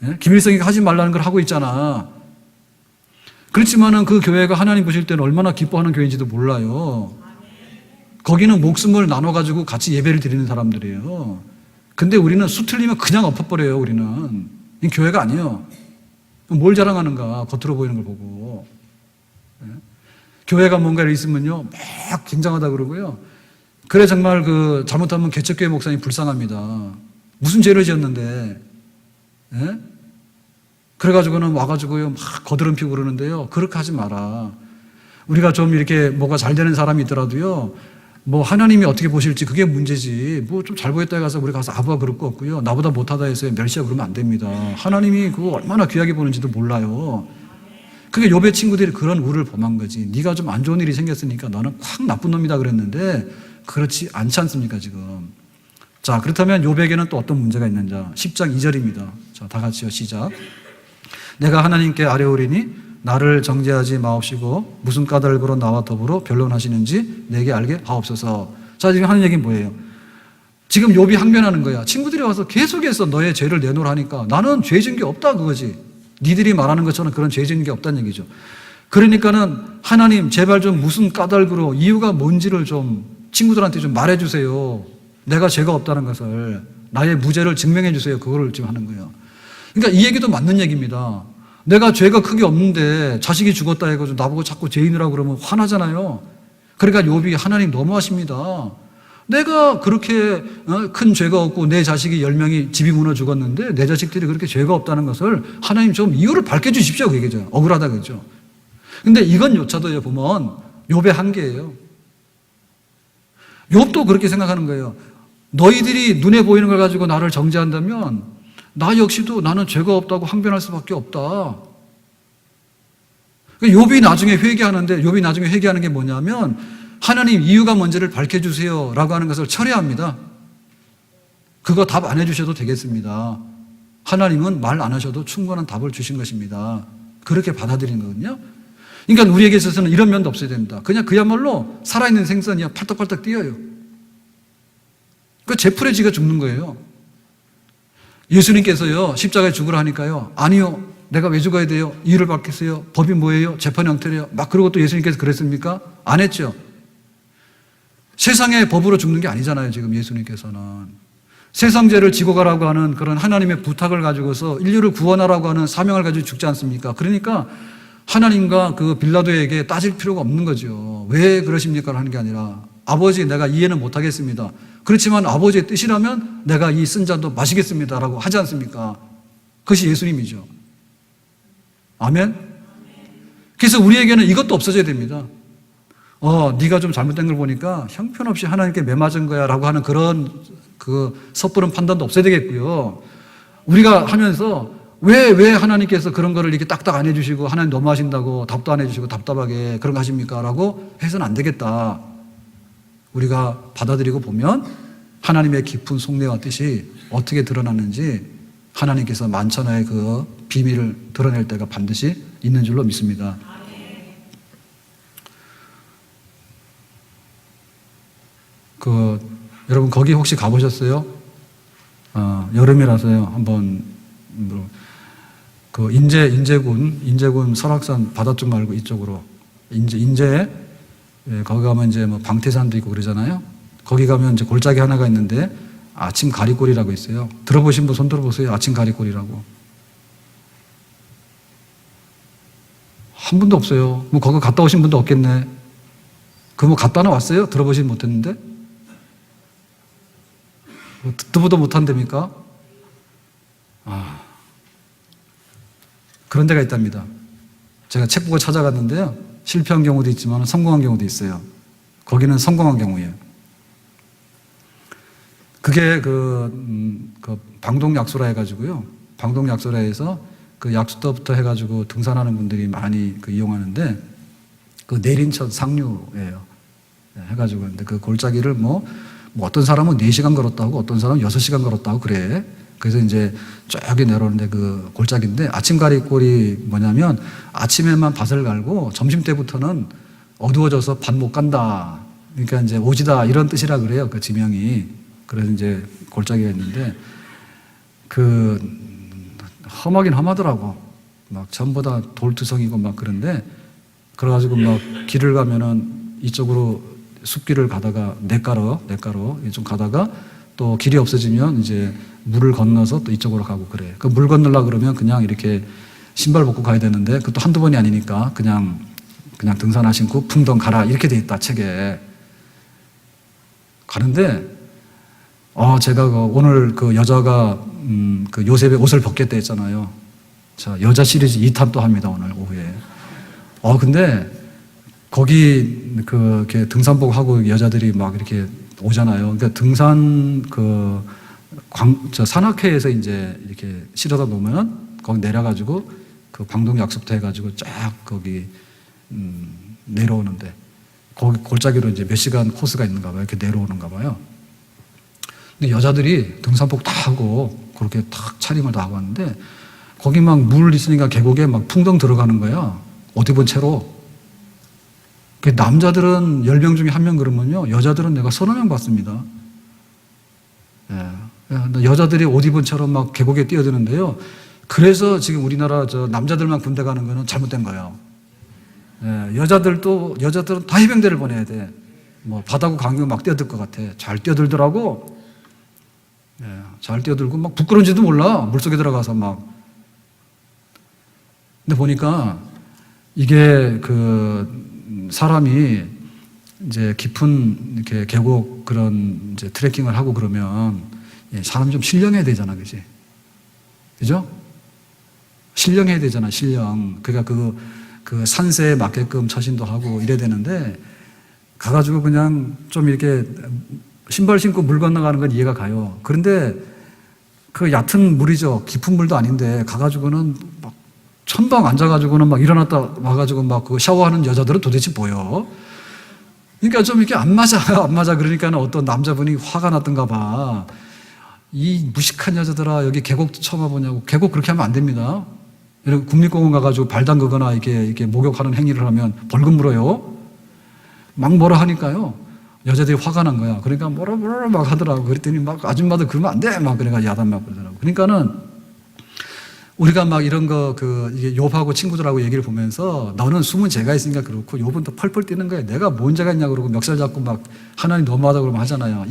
예? 김일성이 하지 말라는 걸 하고 있잖아. 그렇지만은 그 교회가 하나님 보실 때는 얼마나 기뻐하는 교회인지도 몰라요. 거기는 목숨을 나눠가지고 같이 예배를 드리는 사람들이에요. 근데 우리는 수 틀리면 그냥 엎어버려요, 우리는. 이 교회가 아니에요. 뭘 자랑하는가, 겉으로 보이는 걸 보고. 예? 교회가 뭔가를 있으면요, 막 굉장하다 그러고요. 그래, 정말 잘못하면 개척교회 목사님 불쌍합니다. 무슨 죄를 지었는데, 예? 그래가지고는 와가지고요, 막 거드름 피고 그러는데요. 그렇게 하지 마라. 우리가 좀 이렇게 뭐가 잘 되는 사람이 있더라도요, 뭐 하나님이 어떻게 보실지 그게 문제지. 뭐 좀 잘 보였다 해서 우리 가서 아부가 그럴 거 없고요. 나보다 못하다 해서 멸시하고 그러면 안 됩니다. 하나님이 그거 얼마나 귀하게 보는지도 몰라요. 그게 욥의 친구들이 그런 우를 범한 거지. 네가 좀 안 좋은 일이 생겼으니까 너는 확 나쁜 놈이다 그랬는데 그렇지 않지 않습니까 지금. 자, 그렇다면 욥에게는 또 어떤 문제가 있는지 10장 2절입니다. 자, 다 같이요. 시작. 내가 하나님께 아뢰오리니 나를 정죄하지 마옵시고 무슨 까닭으로 나와 더불어 변론하시는지 내게 알게 하옵소서. 자, 지금 하는 얘기는 뭐예요? 지금 욥이 항변하는 거야. 친구들이 와서 계속해서 너의 죄를 내놓으라니까 나는 죄 지은 게 없다 그거지. 니들이 말하는 것처럼 그런 죄 지은 게 없다는 얘기죠. 그러니까는 하나님 제발 좀 무슨 까닭으로 이유가 뭔지를 좀 친구들한테 좀 말해주세요. 내가 죄가 없다는 것을 나의 무죄를 증명해 주세요. 그거를 지금 하는 거예요. 그러니까 이 얘기도 맞는 얘기입니다. 내가 죄가 크게 없는데 자식이 죽었다 해가지고 나보고 자꾸 죄인이라고 그러면 화나잖아요. 그러니까 욥이 하나님 너무하십니다. 내가 그렇게 큰 죄가 없고 내 자식이 10명이 집이 무너 죽었는데 내 자식들이 그렇게 죄가 없다는 것을 하나님 좀 이유를 밝혀주십시오. 그 얘기죠. 억울하다 그죠. 근데 이건 요차도 보면 욥의 한계예요. 욥도 그렇게 생각하는 거예요. 너희들이 눈에 보이는 걸 가지고 나를 정죄한다면 나 역시도 나는 죄가 없다고 항변할 수밖에 없다. 욥이 나중에 회개하는 게 뭐냐면 하나님 이유가 뭔지를 밝혀주세요 라고 하는 것을 철회합니다. 그거 답 안 해주셔도 되겠습니다. 하나님은 말 안 하셔도 충분한 답을 주신 것입니다. 그렇게 받아들이는 거거든요. 그러니까 우리에게 있어서는 이런 면도 없어야 됩니다. 그냥 그야말로 살아있는 생선이야 팔떡팔떡 뛰어요. 그 제풀에 지가 죽는 거예요. 예수님께서요 십자가에 죽으라 하니까요 아니요 내가 왜 죽어야 돼요? 이유를 밝히세요. 법이 뭐예요? 재판의 형태래요. 막 그러고 또 예수님께서 그랬습니까? 안 했죠. 세상의 법으로 죽는 게 아니잖아요. 지금 예수님께서는 세상 죄를 지고 가라고 하는 그런 하나님의 부탁을 가지고서 인류를 구원하라고 하는 사명을 가지고 죽지 않습니까? 그러니까 하나님과 그 빌라도에게 따질 필요가 없는 거죠. 왜 그러십니까? 하는 게 아니라 아버지 내가 이해는 못하겠습니다. 그렇지만 아버지의 뜻이라면 내가 이 쓴 잔도 마시겠습니다 라고 하지 않습니까? 그것이 예수님이죠. 아멘? 그래서 우리에게는 이것도 없어져야 됩니다. 네가 좀 잘못된 걸 보니까 형편없이 하나님께 매맞은 거야 라고 하는 그런 섣부른 판단도 없어야 되겠고요. 우리가 하면서 왜 하나님께서 그런 거를 이렇게 딱딱 안 해주시고 하나님 너무하신다고 답도 안 해주시고 답답하게 그런 거 하십니까? 라고 해서는 안 되겠다. 우리가 받아들이고 보면 하나님의 깊은 속내와 뜻이 어떻게 드러나는지 하나님께서 만천하의 그 비밀을 드러낼 때가 반드시 있는 줄로 믿습니다. 여러분 거기 혹시 가보셨어요? 여름이라서요. 한번 인제군 설악산 바다 쪽 말고 이쪽으로 인제에 거기 가면 이제 뭐 방태산도 있고 그러잖아요. 거기 가면 이제 골짜기 하나가 있는데 아침 가리골이라고 있어요. 들어보신 분 손 들어보세요. 아침 가리골이라고. 한 분도 없어요. 뭐 거기 갔다 오신 분도 없겠네. 뭐 갔다나 왔어요? 들어보진 못했는데? 뭐 듣도 보도 못한답니까? 그런 데가 있답니다. 제가 책 보고 찾아갔는데요. 실패한 경우도 있지만 성공한 경우도 있어요. 거기는 성공한 경우예요. 그게 그 방동약소라 해가지고요. 방동약소라에서 그 약수터부터 해가지고 등산하는 분들이 많이 이용하는데 그 내린천 상류예요. 해가지고 근데 그 골짜기를 뭐 어떤 사람은 4시간 걸었다고 어떤 사람은 6시간 걸었다고 그래. 그래서 이제 쫙 내려오는데 그 골짜기인데 아침가리꼴이 뭐냐면 아침에만 밭을 갈고 점심때부터는 어두워져서 밭 못 간다. 그러니까 이제 오지다 이런 뜻이라 그래요. 그 지명이. 그래서 이제 골짜기가 있는데 그 험하긴 험하더라고. 막 전부 다 돌투성이고 막 그런데 그래가지고 막 길을 가면은 이쪽으로 숲길을 가다가 냇가로 좀 가다가 또 길이 없어지면 이제 물을 건너서 또 이쪽으로 가고 그래. 그 물 건너려고 그러면 그냥 이렇게 신발 벗고 가야 되는데 그것도 한두 번이 아니니까 그냥 등산화 신고 풍덩 가라 이렇게 돼 있다 책에. 가는데 제가 오늘 그 여자가 그 요셉의 옷을 벗겠다 했잖아요. 자, 여자 시리즈 2탄 또 합니다 오늘 오후에. 근데 거기 이렇게 등산복 하고 여자들이 막 이렇게 오잖아요. 그러니까 등산 산악회에서 이제 이렇게 실어다 놓으면 거기 내려가지고 그 방동 약수부터 해가지고 쫙 거기 내려오는데 거기 골짜기로 이제 몇 시간 코스가 있는가 봐요. 이렇게 내려오는가 봐요. 근데 여자들이 등산복 다 하고 그렇게 탁 차림을 다 하고 왔는데 거기 막 물 있으니까 계곡에 막 풍덩 들어가는 거야. 옷 입은 채로. 남자들은 10명 중에 1명 그러면요. 여자들은 내가 30명 봤습니다. 예. 여자들이 옷 입은 채로 막 계곡에 뛰어드는데요. 그래서 지금 우리나라 남자들만 군대 가는 거는 잘못된 거예요. 예. 여자들은 다 해병대를 보내야 돼. 뭐 바다고 강경 막 뛰어들 것 같아. 잘 뛰어들더라고. 예. 잘 뛰어들고 막 부끄러운지도 몰라. 물속에 들어가서 막. 근데 보니까 이게 사람이 이제 깊은 이렇게 계곡 그런 이제 트레킹을 하고 그러면 사람 좀 신령해야 되잖아, 그지? 그죠? 신령해야 되잖아, 신령. 그러니까 그 산세에 맞게끔 처신도 하고 이래야 되는데 가가지고 그냥 좀 이렇게 신발 신고 물 건너가는 건 이해가 가요. 그런데 그 얕은 물이죠. 깊은 물도 아닌데 가가지고는 막 천방 앉아가지고는 막 일어났다 와가지고 막 그 샤워하는 여자들은 도대체 뭐요? 그러니까 좀 이렇게 안 맞아. 그러니까는 어떤 남자분이 화가 났던가 봐. 이 무식한 여자들아, 여기 계곡 처음 와보냐고. 계곡 그렇게 하면 안 됩니다. 이렇게 국립공원 가가지고 발 담그거나 이렇게 목욕하는 행위를 하면 벌금 물어요. 막 뭐라 하니까요. 여자들이 화가 난 거야. 그러니까 뭐라 막 하더라고. 그랬더니 막 아줌마들 그러면 안 돼. 막 그래가 야단 막 그러더라고. 그러니까는 우리가 막 이런 이게 욥하고 친구들하고 얘기를 보면서 너는 숨은 죄가 있으니까 그렇고 욥은 또 펄펄 뛰는 거야. 내가 뭔 죄가 있냐 그러고 멱살 잡고 막 하나님 너무하다 그러면 하잖아요.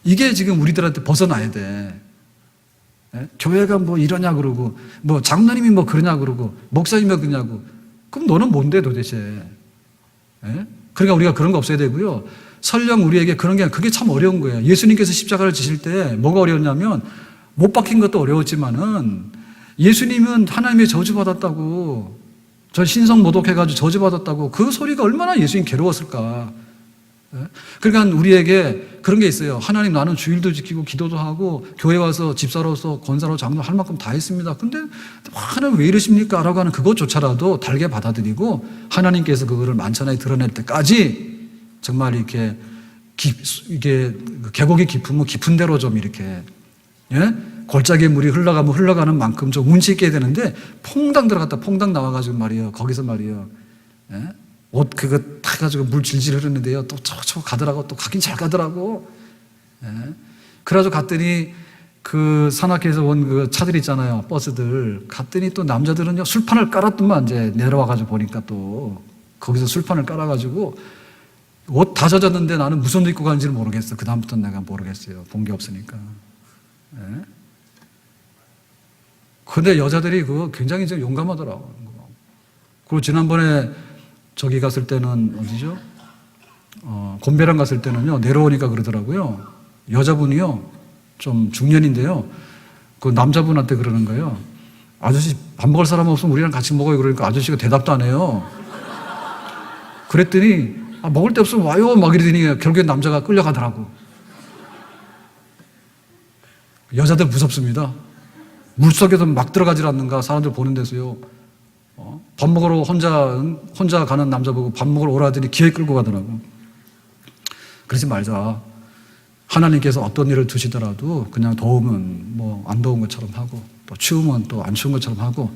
이게 지금 우리들한테 벗어나야 돼. 예? 교회가 뭐 이러냐 그러고 뭐 장로님이 뭐 그러냐 그러고 목사님이 그러냐고. 그럼 너는 뭔데 도대체? 예? 그러니까 우리가 그런 거 없어야 되고요. 설령 우리에게 그런 게 그게 참 어려운 거예요. 예수님께서 십자가를 지실 때 뭐가 어려웠냐면 못 박힌 것도 어려웠지만은 예수님은 하나님의 저주받았다고 저 신성 모독해가지고 저주받았다고 그 소리가 얼마나 예수님 괴로웠을까. 그러니까 우리에게 그런 게 있어요. 하나님 나는 주일도 지키고 기도도 하고 교회 와서 집사로서 권사로 장로 할 만큼 다 했습니다. 근데 하나님 왜 이러십니까? 라고 하는 그것조차라도 달게 받아들이고 하나님께서 그거를 만천하에 드러낼 때까지 정말 이게 계곡이 깊으면 깊은 대로 좀 이렇게 골짜기에 물이 흘러가면 흘러가는 만큼 좀 운치 있게 해야 되는데 퐁당 들어갔다 퐁당 나와가지고 말이에요. 거기서 말이에요. 옷 그거 타가지고 물 질질 흐르는데요. 또 저 가더라고. 또 가긴 잘 가더라고. 그래가지고 갔더니 그 산악회에서 온 그 차들 있잖아요. 버스들. 갔더니 또 남자들은요. 술판을 깔았더만 이제 내려와가지고 보니까 또 거기서 술판을 깔아가지고 옷 다 젖었는데 나는 무슨 옷 입고 가는지를 모르겠어. 그다음부터는 내가 모르겠어요. 본 게 없으니까. 근데 여자들이 그거 굉장히 좀 용감하더라고요. 그리고 지난번에 저기 갔을 때는 어디죠? 곤배랑 갔을 때는요, 내려오니까 그러더라고요. 여자분이요, 좀 중년인데요. 그 남자분한테 그러는 거예요. 아저씨 밥 먹을 사람 없으면 우리랑 같이 먹어요. 그러니까 아저씨가 대답도 안 해요. 그랬더니 먹을 데 없으면 와요 막 이러더니 결국엔 남자가 끌려가더라고. 여자들 무섭습니다. 물속에도 막 들어가질 않는가 사람들 보는 데서요. 밥 먹으러 혼자 가는 남자 보고 밥 먹으러 오라더니 기어이 끌고 가더라고. 그러지 말자. 하나님께서 어떤 일을 두시더라도 그냥 더우면 뭐 안 더운 것처럼 하고 또 추우면 또 안 추운 것처럼 하고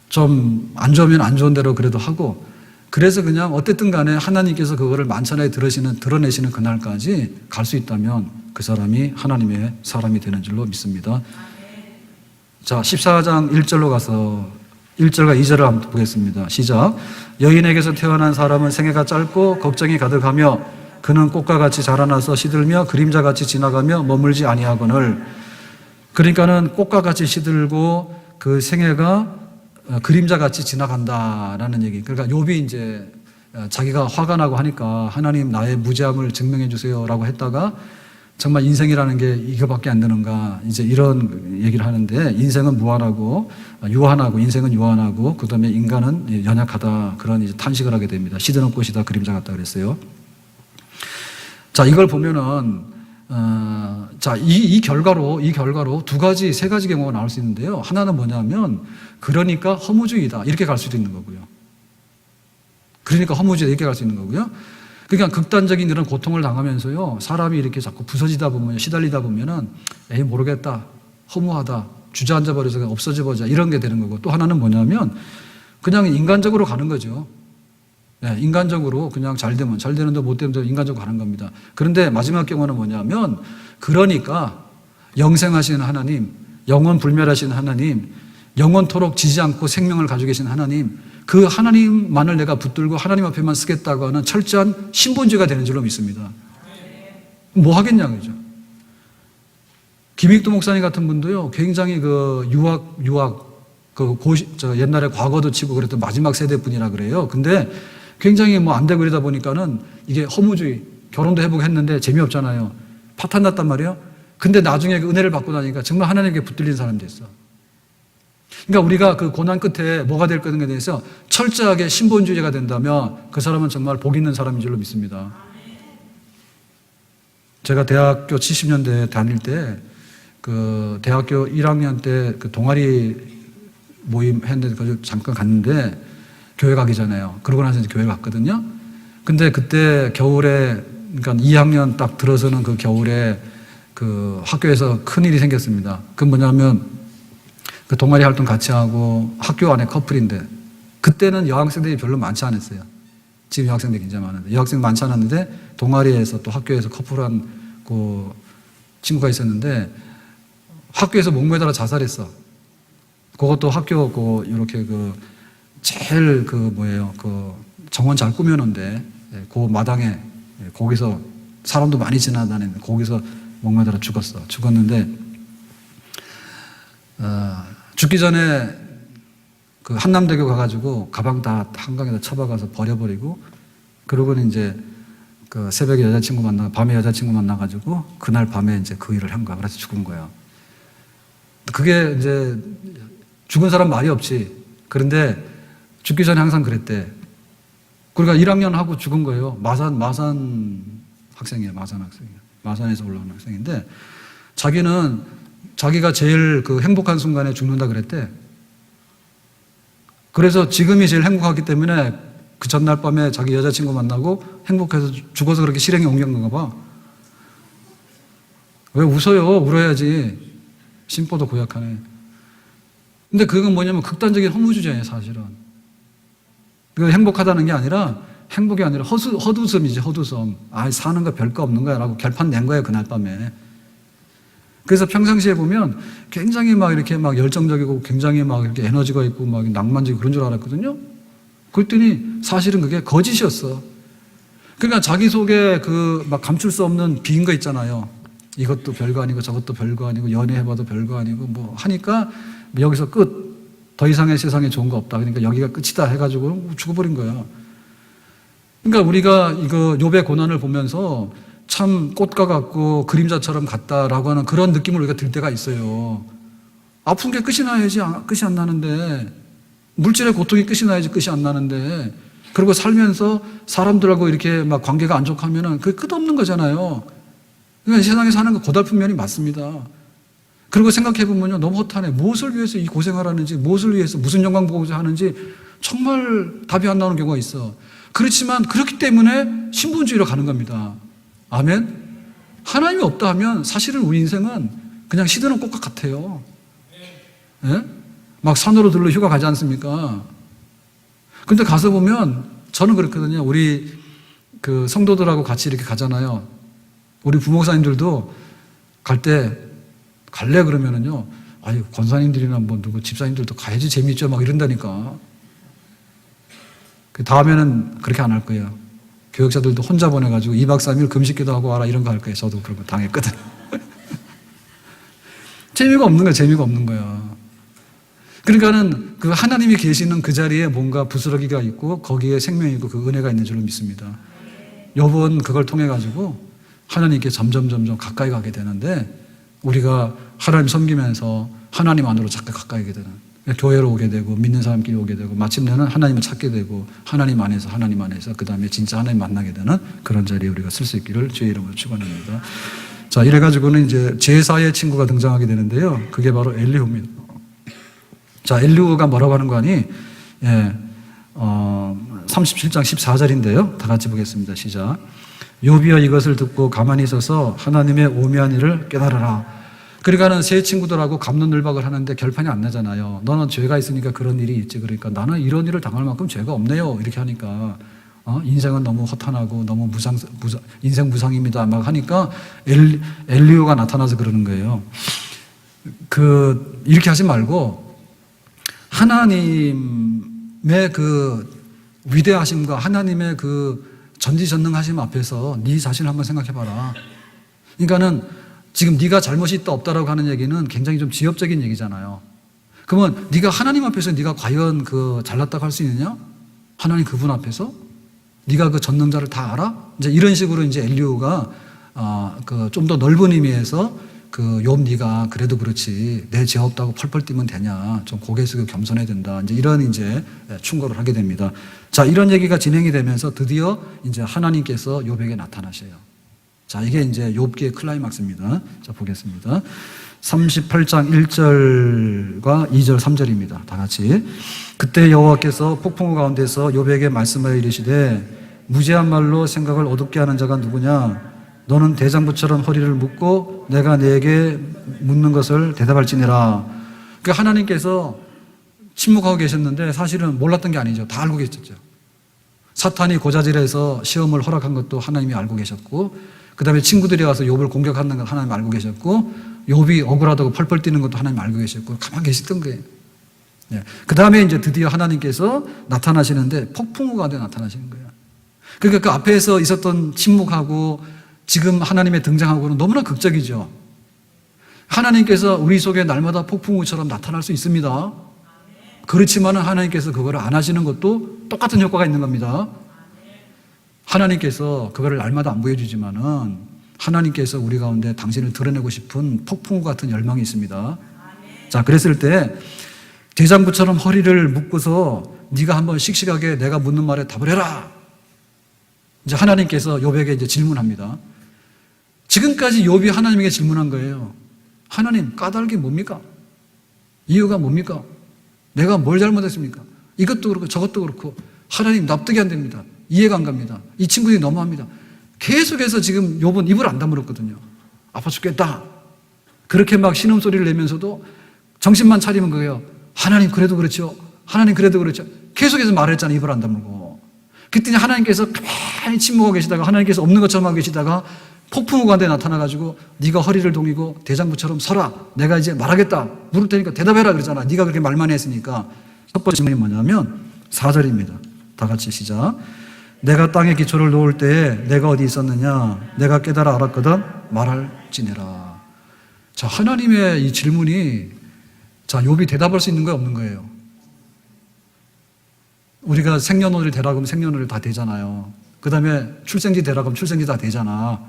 좀 안 좋으면 안 좋은 대로 그래도 하고 그래서 그냥 어쨌든 간에 하나님께서 그거를 만천하에 드러내시는 그날까지 갈 수 있다면 그 사람이 하나님의 사람이 되는 줄로 믿습니다. 자, 14장 1절로 가서 1절과 2절을 한번 보겠습니다. 시작. 여인에게서 태어난 사람은 생애가 짧고 걱정이 가득하며 그는 꽃과 같이 자라나서 시들며 그림자같이 지나가며 머물지 아니하거늘. 그러니까는 꽃과 같이 시들고 그 생애가 그림자같이 지나간다라는 얘기. 그러니까 욥이 이제 자기가 화가 나고 하니까 하나님 나의 무죄함을 증명해 주세요라고 했다가 정말 인생이라는 게 이거밖에 안 되는가 이제 이런 얘기를 하는데 인생은 무한하고 유한하고 인생은 유한하고 그다음에 인간은 연약하다 그런 이제 탄식을 하게 됩니다. 시드는 꽃이다 그림자 같다 그랬어요. 자, 이걸 보면은 자, 이 결과로 두 가지, 세 가지 경우가 나올 수 있는데요. 하나는 뭐냐면 그러니까 허무주의다 이렇게 갈 수도 있는 거고요. 그러니까 허무주의다 이렇게 갈 수 있는 거고요. 그러니까 극단적인 이런 고통을 당하면서요, 사람이 이렇게 자꾸 부서지다 보면, 시달리다 보면은, 에이, 모르겠다, 허무하다, 주저앉아 버려서 그냥 없어져 보자, 이런 게 되는 거고, 또 하나는 뭐냐면, 그냥 인간적으로 가는 거죠. 네, 인간적으로 그냥 잘 되는데 못 되면 인간적으로 가는 겁니다. 그런데 마지막 경우는 뭐냐면, 그러니까 영생하시는 하나님, 영원 불멸하시는 하나님, 영원토록 지지 않고 생명을 가지고 계신 하나님, 그 하나님만을 내가 붙들고 하나님 앞에만 쓰겠다고 하는 철저한 신본주의가 되는 줄로 믿습니다. 뭐 하겠냐, 그죠? 김익도 목사님 같은 분도요, 굉장히 그 옛날에 과거도 치고 그랬던 마지막 세대 분이라 그래요. 근데 굉장히 뭐 안 되고 이러다 보니까는 이게 허무주의, 결혼도 해보고 했는데 재미없잖아요. 파탄 났단 말이에요. 근데 나중에 그 은혜를 받고 나니까 정말 하나님께 붙들린 사람이 됐어. 그러니까 우리가 그 고난 끝에 뭐가 될 것인가에 대해서 철저하게 신본주의가 된다면 그 사람은 정말 복 있는 사람인 줄로 믿습니다. 제가 대학교 70년대 다닐 때 그 대학교 1학년 때 그 동아리 모임 했는데 거기 잠깐 갔는데 교회 가기 전에요. 그러고 나서 이제 교회 갔거든요. 근데 그때 겨울에 그러니까 2학년 딱 들어서는 그 겨울에 그 학교에서 큰 일이 생겼습니다. 그건 뭐냐면 그 동아리 활동 같이 하고 학교 안에 커플인데 그때는 여학생들이 별로 많지 않았어요. 지금 여학생들이 굉장히 많은데 여학생 많지 않았는데 동아리에서 또 학교에서 커플한 그 친구가 있었는데 학교에서 목매달아 자살했어. 그것도 학교 그 이렇게 그 제일 그 뭐예요 그 정원 잘 꾸며놓은데 그 마당에 거기서 사람도 많이 지나다니는 거기서 목매달아 죽었는데 죽기 전에 그 한남대교 가가지고 가방 다 한강에다 처박아서 버려버리고 그러고는 이제 그 새벽에 밤에 여자친구 만나가지고 그날 밤에 이제 그 일을 한 거야. 그래서 죽은 거예요. 그게 이제 죽은 사람 말이 없지. 그런데 죽기 전에 항상 그랬대. 그러니까 1학년 하고 죽은 거예요. 마산 학생이에요. 마산에서 올라온 학생인데 자기가 제일 그 행복한 순간에 죽는다 그랬대. 그래서 지금이 제일 행복하기 때문에 그 전날 밤에 자기 여자친구 만나고 행복해서 죽어서 그렇게 실행에 옮긴 건가 봐. 왜 웃어요? 울어야지. 심보도 고약하네. 근데 그건 뭐냐면 극단적인 허무주의예요, 사실은. 그 행복하다는 게 아니라 행복이 아니라 헛웃음이지, 헛웃음. 사는 거 별거 없는 거야 라고 결판 낸 거예요, 그날 밤에. 그래서 평상시에 보면 굉장히 막 이렇게 막 열정적이고 굉장히 막 이렇게 에너지가 있고 막 낭만적이고 그런 줄 알았거든요. 그랬더니 사실은 그게 거짓이었어. 그러니까 자기 속에 그 막 감출 수 없는 비인 거 있잖아요. 이것도 별거 아니고 저것도 별거 아니고 연애해봐도 별거 아니고 뭐 하니까 여기서 끝. 더 이상의 세상에 좋은 거 없다. 그러니까 여기가 끝이다 해가지고 죽어버린 거야. 그러니까 우리가 이거 욥의 고난을 보면서 참 꽃과 같고 그림자처럼 같다라고 하는 그런 느낌을 우리가 들 때가 있어요. 아픈 게 끝이 나야지 끝이 안 나는데, 물질의 고통이 끝이 나야지 끝이 안 나는데, 그리고 살면서 사람들하고 이렇게 막 관계가 안 좋고 하면은 그게 끝없는 거잖아요. 그러니까 세상에 사는 거 고달픈 면이 맞습니다. 그리고 생각해보면요, 너무 허탄해. 무엇을 위해서 이 고생을 하는지, 무엇을 위해서 무슨 영광 보고자 하는지 정말 답이 안 나오는 경우가 있어. 그렇지만 그렇기 때문에 신분주의로 가는 겁니다. 아멘? 하나님이 없다 하면 사실은 우리 인생은 그냥 시드는 꽃과 같아요. 예? 막 산으로 들러 휴가 가지 않습니까? 근데 가서 보면 저는 그렇거든요. 우리 그 성도들하고 같이 이렇게 가잖아요. 우리 부목사님들도 갈 때 갈래 그러면은요, 아유, 권사님들이나 뭐 누구 집사님들도 가야지 재밌죠. 막 이런다니까. 그 다음에는 그렇게 안 할 거예요. 교역자들도 혼자 보내가지고 2박 3일 금식기도 하고 와라 이런 거 할 거예요. 저도 그런 거 당했거든. 재미가 없는 거야, 재미가 없는 거야. 그러니까는 그 하나님이 계시는 그 자리에 뭔가 부스러기가 있고 거기에 생명이 있고 그 은혜가 있는 줄로 믿습니다. 욥은 그걸 통해 가지고 하나님께 점점 가까이 가게 되는데, 우리가 하나님 섬기면서 하나님 안으로 자꾸 가까이 가게 되는, 교회로 오게 되고 믿는 사람끼리 오게 되고 마침내는 하나님을 찾게 되고 하나님 안에서 그 다음에 진짜 하나님 만나게 되는 그런 자리에 우리가 쓸 수 있기를 주의 이름으로 축원합니다. 자, 이래가지고는 이제 제4의 친구가 등장하게 되는데요. 그게 바로 엘리후입니다. 자, 엘리후가 뭐라고 하는 거 아니? 37장 14절인데요. 다 같이 보겠습니다. 시작. 욥이여 이것을 듣고 가만히 있어서 하나님의 오묘한 일을 깨달아라. 그러니까는 새 친구들하고 갑론을박을 하는데 결판이 안 나잖아요. 너는 죄가 있으니까 그런 일이 있지. 그러니까 나는 이런 일을 당할 만큼 죄가 없네요. 이렇게 하니까 인생은 너무 허탄하고 너무 인생 무상입니다. 막 하니까 엘리후가 나타나서 그러는 거예요. 이렇게 하지 말고 하나님의 그 위대하심과 하나님의 그 전지전능하심 앞에서 네 자신을 한번 생각해봐라. 그러니까는 지금 네가 잘못이 있다 없다라고 하는 얘기는 굉장히 좀 지엽적인 얘기잖아요. 그러면 네가 하나님 앞에서 네가 과연 그 잘났다고 할 수 있느냐? 하나님 그분 앞에서 네가 그 전능자를 다 알아? 이제 이런 식으로 이제 엘리후가 그 좀 더 넓은 의미에서 욥 네가 그래도 그렇지 내 죄 없다고 펄펄 뛰면 되냐? 좀 고개 숙여 겸손해야 된다. 이제 이런 이제 충고를 하게 됩니다. 자, 이런 얘기가 진행이 되면서 드디어 이제 하나님께서 욥에게 나타나셔요. 자, 이게 이제 욥기의 클라이막스입니다. 자, 보겠습니다. 38장 1절과 2절 3절입니다. 다 같이. 그때 여호와께서 폭풍우 가운데서 욥에게 말씀하여 이르시되 무지한 말로 생각을 어둡게 하는 자가 누구냐? 너는 대장부처럼 허리를 묶고 내가 네게 묻는 것을 대답할지니라. 그러니까 하나님께서 침묵하고 계셨는데 사실은 몰랐던 게 아니죠. 다 알고 계셨죠. 사탄이 고자질해서 시험을 허락한 것도 하나님이 알고 계셨고, 그 다음에 친구들이 와서 욥을 공격하는 건 하나님 알고 계셨고, 욥이 억울하다고 펄펄 뛰는 것도 하나님 알고 계셨고, 가만히 계셨던 거예요. 그 다음에 이제 드디어 하나님께서 나타나시는데 폭풍우 가운데 나타나시는 거예요. 그러니까 그 앞에서 있었던 침묵하고 지금 하나님의 등장하고는 너무나 극적이죠. 하나님께서 우리 속에 날마다 폭풍우처럼 나타날 수 있습니다. 그렇지만 하나님께서 그걸 안 하시는 것도 똑같은 효과가 있는 겁니다. 하나님께서 그거를 날마다 안 보여주지만은 하나님께서 우리 가운데 당신을 드러내고 싶은 폭풍우 같은 열망이 있습니다. 자, 그랬을 때 대장부처럼 허리를 묶고서 네가 한번 씩씩하게 내가 묻는 말에 답을 해라. 이제 하나님께서 욥에게 이제 질문합니다. 지금까지 욥이 하나님에게 질문한 거예요. 하나님, 까닭이 뭡니까? 이유가 뭡니까? 내가 뭘 잘못했습니까? 이것도 그렇고 저것도 그렇고 하나님 납득이 안 됩니다. 이해가 안 갑니다. 이 친구들이 너무합니다. 계속해서 지금 욥은 입을 안 다물었거든요. 아파 죽겠다. 그렇게 막 신음소리를 내면서도 정신만 차리면 그거예요. 하나님 그래도 그렇죠. 하나님 그래도 그렇죠. 계속해서 말을 했잖아요. 입을 안 다물고. 그랬더니 하나님께서 가만히 침묵하고 계시다가 하나님께서 없는 것처럼 하고 계시다가 폭풍우 가운데 나타나가지고 네가 허리를 동이고 대장부처럼 서라. 내가 이제 말하겠다. 물을 테니까 대답해라 그러잖아. 네가 그렇게 말 많이 했으니까. 첫 번째 질문이 뭐냐면 4절입니다. 다 같이 시작. 내가 땅에 기초를 놓을 때에 내가 어디 있었느냐? 내가 깨달아 알았거든 말할지니라. 자, 하나님의 이 질문이 자, 욥이 대답할 수 있는 거예요, 없는 거예요? 우리가 생년월일 대라고 하면 생년월일 다 되잖아요. 그 다음에 출생지 대라고 하면 출생지 다 되잖아.